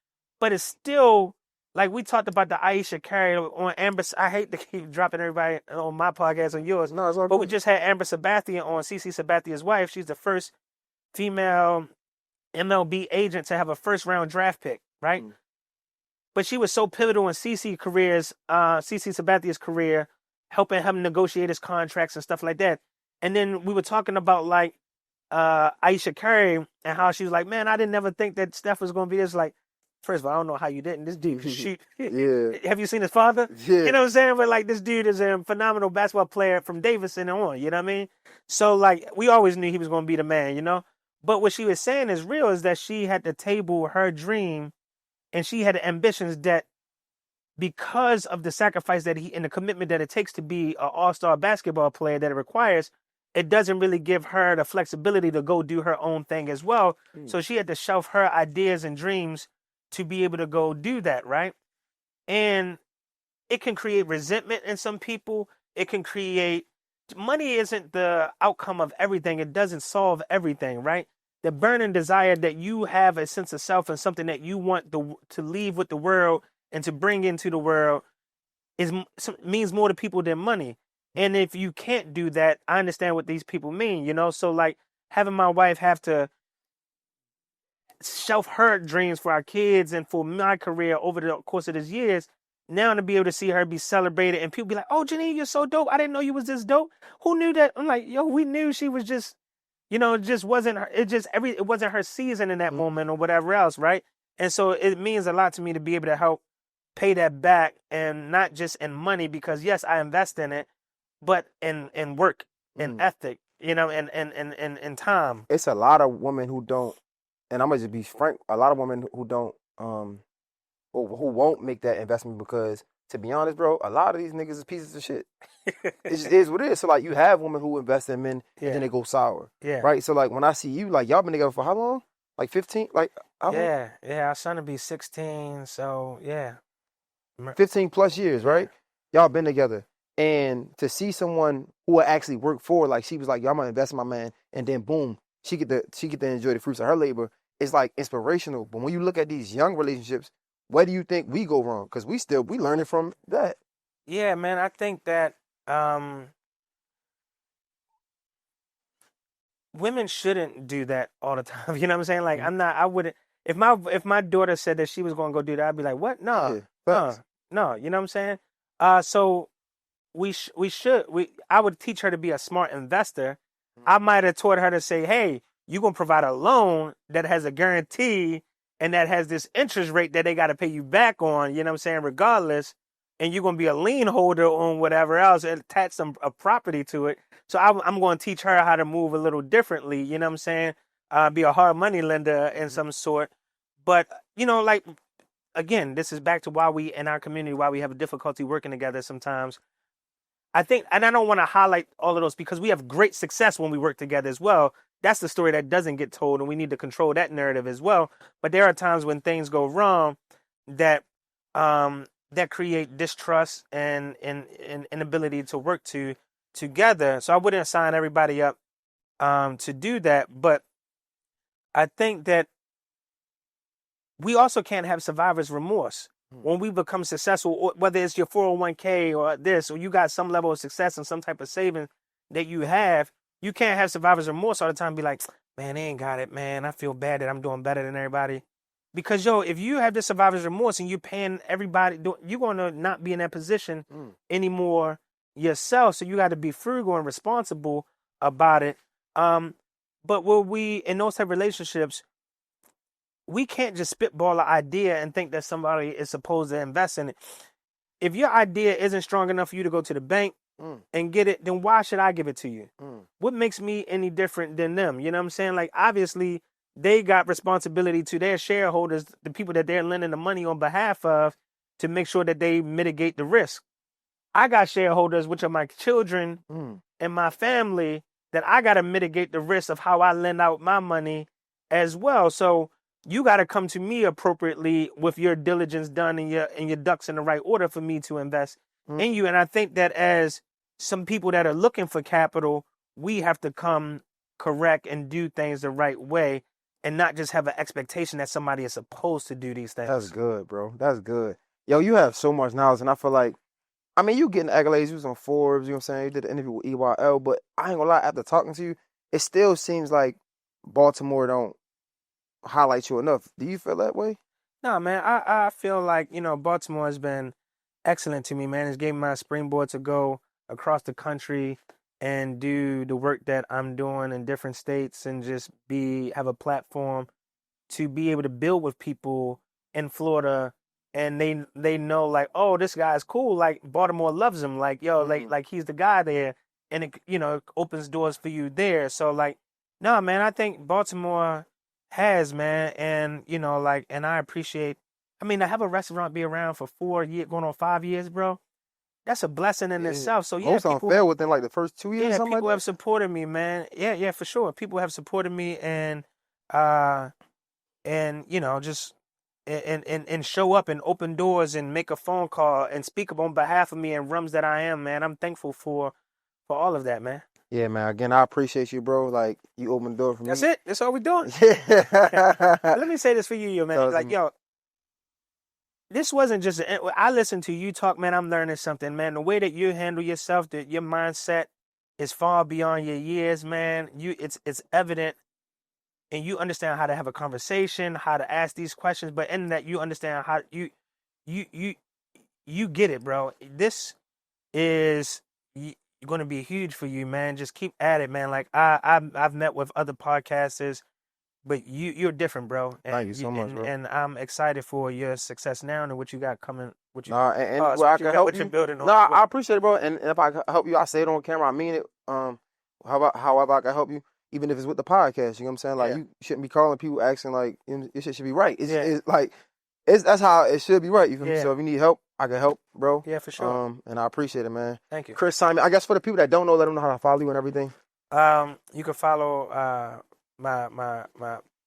But it's still like we talked about the Aisha Curry on Amber. I hate to keep dropping everybody on my podcast on yours, No, it's all but we good. just had Amber Sabathian on, CC Sabathia's wife. She's the first female MLB agent to have a first round draft pick, right? But she was so pivotal in CC Sabathia's career, helping him negotiate his contracts and stuff like that. And then we were talking about like Aisha Curry and how she was like, man, I didn't ever think that Steph was going to be this. Like, first of all, I don't know how you didn't. This dude shoot. Yeah. Have you seen his father? Yeah. You know what I'm saying? But like, this dude is a phenomenal basketball player from Davidson and on. You know what I mean? So like, we always knew he was going to be the man. But what she was saying is real, is that she had to table her dream, and she had ambitions that, because of the sacrifice that and the commitment that it takes to be an all-star basketball player that it requires, it doesn't really give her the flexibility to go do her own thing as well. So she had to shelf her ideas and dreams to be able to go do that, right? And it can create resentment in some people. It can create, money isn't the outcome of everything. It doesn't solve everything, right? The burning desire that you have a sense of self and something that you want to leave with the world and to bring into the world means more to people than money. And if you can't do that, I understand what these people mean, So like having my wife have to shelf her dreams for our kids and for my career over the course of these years, now to be able to see her be celebrated and people be like, oh, Janine, you're so dope. I didn't know you was this dope. Who knew that? I'm like, yo, we knew she was just, it just wasn't her. It wasn't her season in that moment or whatever else. Right. And so it means a lot to me to be able to help pay that back, and not just in money, because yes, I invest in it, but in work, in ethic, and time. It's a lot of women who don't, and I'm gonna just be frank. A lot of women who don't, or who won't make that investment because, to be honest, bro, a lot of these niggas is pieces of shit. It just is what it is. So like, you have women who invest in men and then they go sour. Yeah. Right. So like, when I see you, like, y'all been together for how long? Like 15? Like how long? Yeah. Our son will be 16. So yeah. 15 plus years, right? Y'all been together. And to see someone who will actually work for, like, she was like, y'all gonna invest in my man, and then boom, she get to enjoy the fruits of her labor. It's like inspirational. But when you look at these young relationships, where do you think we go wrong? Because we learning from that. Yeah, man. I think that women shouldn't do that all the time. You know what I'm saying? Like, I wouldn't. If my daughter said that she was going to go do that, I'd be like, what? No, no. You know what I'm saying? So I would teach her to be a smart investor. I might have taught her to say, hey, you're going to provide a loan that has a guarantee and that has this interest rate that they got to pay you back on, you know what I'm saying, regardless. And you're going to be a lien holder on whatever else and attach a property to it. So I'm going to teach her how to move a little differently, you know what I'm saying? Be a hard money lender in some sort. But, like, again, this is back to why we, in our community, why we have a difficulty working together sometimes. I think, and I don't want to highlight all of those because we have great success when we work together as well. That's the story that doesn't get told, and we need to control that narrative as well. But there are times when things go wrong that create distrust and inability to work together. So I wouldn't sign everybody up to do that. But I think that we also can't have survivor's remorse. When we become successful, whether it's your 401k or this, or you got some level of success and some type of saving that you have, you can't have survivor's remorse all the time and be like, man, they ain't got it, man. I feel bad that I'm doing better than everybody. Because, if you have this survivor's remorse and you're paying everybody, you're going to not be in that position anymore yourself. So you got to be frugal and responsible about it. But in those type of relationships, we can't just spitball an idea and think that somebody is supposed to invest in it. If your idea isn't strong enough for you to go to the bank and get it, then why should I give it to you? What makes me any different than them? You know what I'm saying? Like, obviously, they got responsibility to their shareholders, the people that they're lending the money on behalf of, to make sure that they mitigate the risk. I got shareholders, which are my children and my family, that I got to mitigate the risk of how I lend out my money as well. So you got to come to me appropriately with your diligence done and your ducks in the right order for me to invest in you. And I think that as some people that are looking for capital, we have to come correct and do things the right way and not just have an expectation that somebody is supposed to do these things. That's good, bro. That's good. Yo, you have so much knowledge, and I feel like, I mean, you getting accolades. You was on Forbes, you know what I'm saying? You did an interview with EYL, but I ain't gonna lie, after talking to you, it still seems like Baltimore don't highlight you enough. Do you feel that way? No, man, I feel like, Baltimore has been excellent to me, man. It's gave me my springboard to go across the country and do the work that I'm doing in different states and just have a platform to be able to build with people in Florida, and they know, like, oh, this guy's cool. Like, Baltimore loves him. Like, yo, like he's the guy there, and it opens doors for you there. So, like, no, man, I think Baltimore has, man, and and I appreciate. I mean, to have a restaurant be around for 4 years, going on 5 years, bro, that's a blessing in itself. So yeah, most people fail within like the first 2 years. Yeah, something people like have supported me, man. Yeah, for sure. People have supported me, and just and show up and open doors and make a phone call and speak up on behalf of me in rooms that I am, man. I'm thankful for all of that, man. Yeah, man. Again, I appreciate you, bro. Like, you opened the door for me. That's it. That's all we're doing. Yeah. Let me say this for you, man. Like, yo, this wasn't just I listened to you talk, man. I'm learning something, man. The way that you handle yourself, that your mindset is far beyond your years, man. It's evident, and you understand how to have a conversation, how to ask these questions, but in that you understand how you get it, bro. This is going to be huge for you, man. Just keep at it, man. Like, I've met with other podcasters, but you're different, bro. And Thank you so much, bro. And I'm excited for your success now and what you got coming. What you I can help you. Building on. I appreciate it, bro. And if I can help you, I say it on camera. I mean it. However I can help you, even if it's with the podcast. You know what I'm saying? Like, you shouldn't be calling people asking like, your shit should be right. It's like, that's how it should be right. You feel me? So if you need help, I can help, bro. Yeah, for sure. And I appreciate it, man. Thank you. Chris Simon. I guess for the people that don't know, let them know how to follow you and everything. You can follow my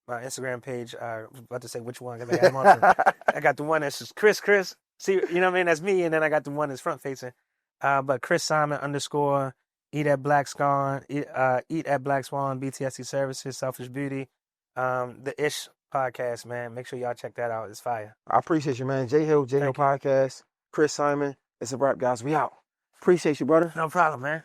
Instagram page. I was about to say which one, because I got the one that's just Chris. See, you know what I mean? That's me, and then I got the one that's front facing. But Chris Simon _ Eat at Black Swan, Eat at Black Swan, BTSC Services, Selfish Beauty, the Ish podcast, man. Make sure y'all check that out. It's fire. I appreciate you, man. J Hill Podcast, Chris Simon. It's a wrap, guys. We out. Appreciate you, brother. No problem, man.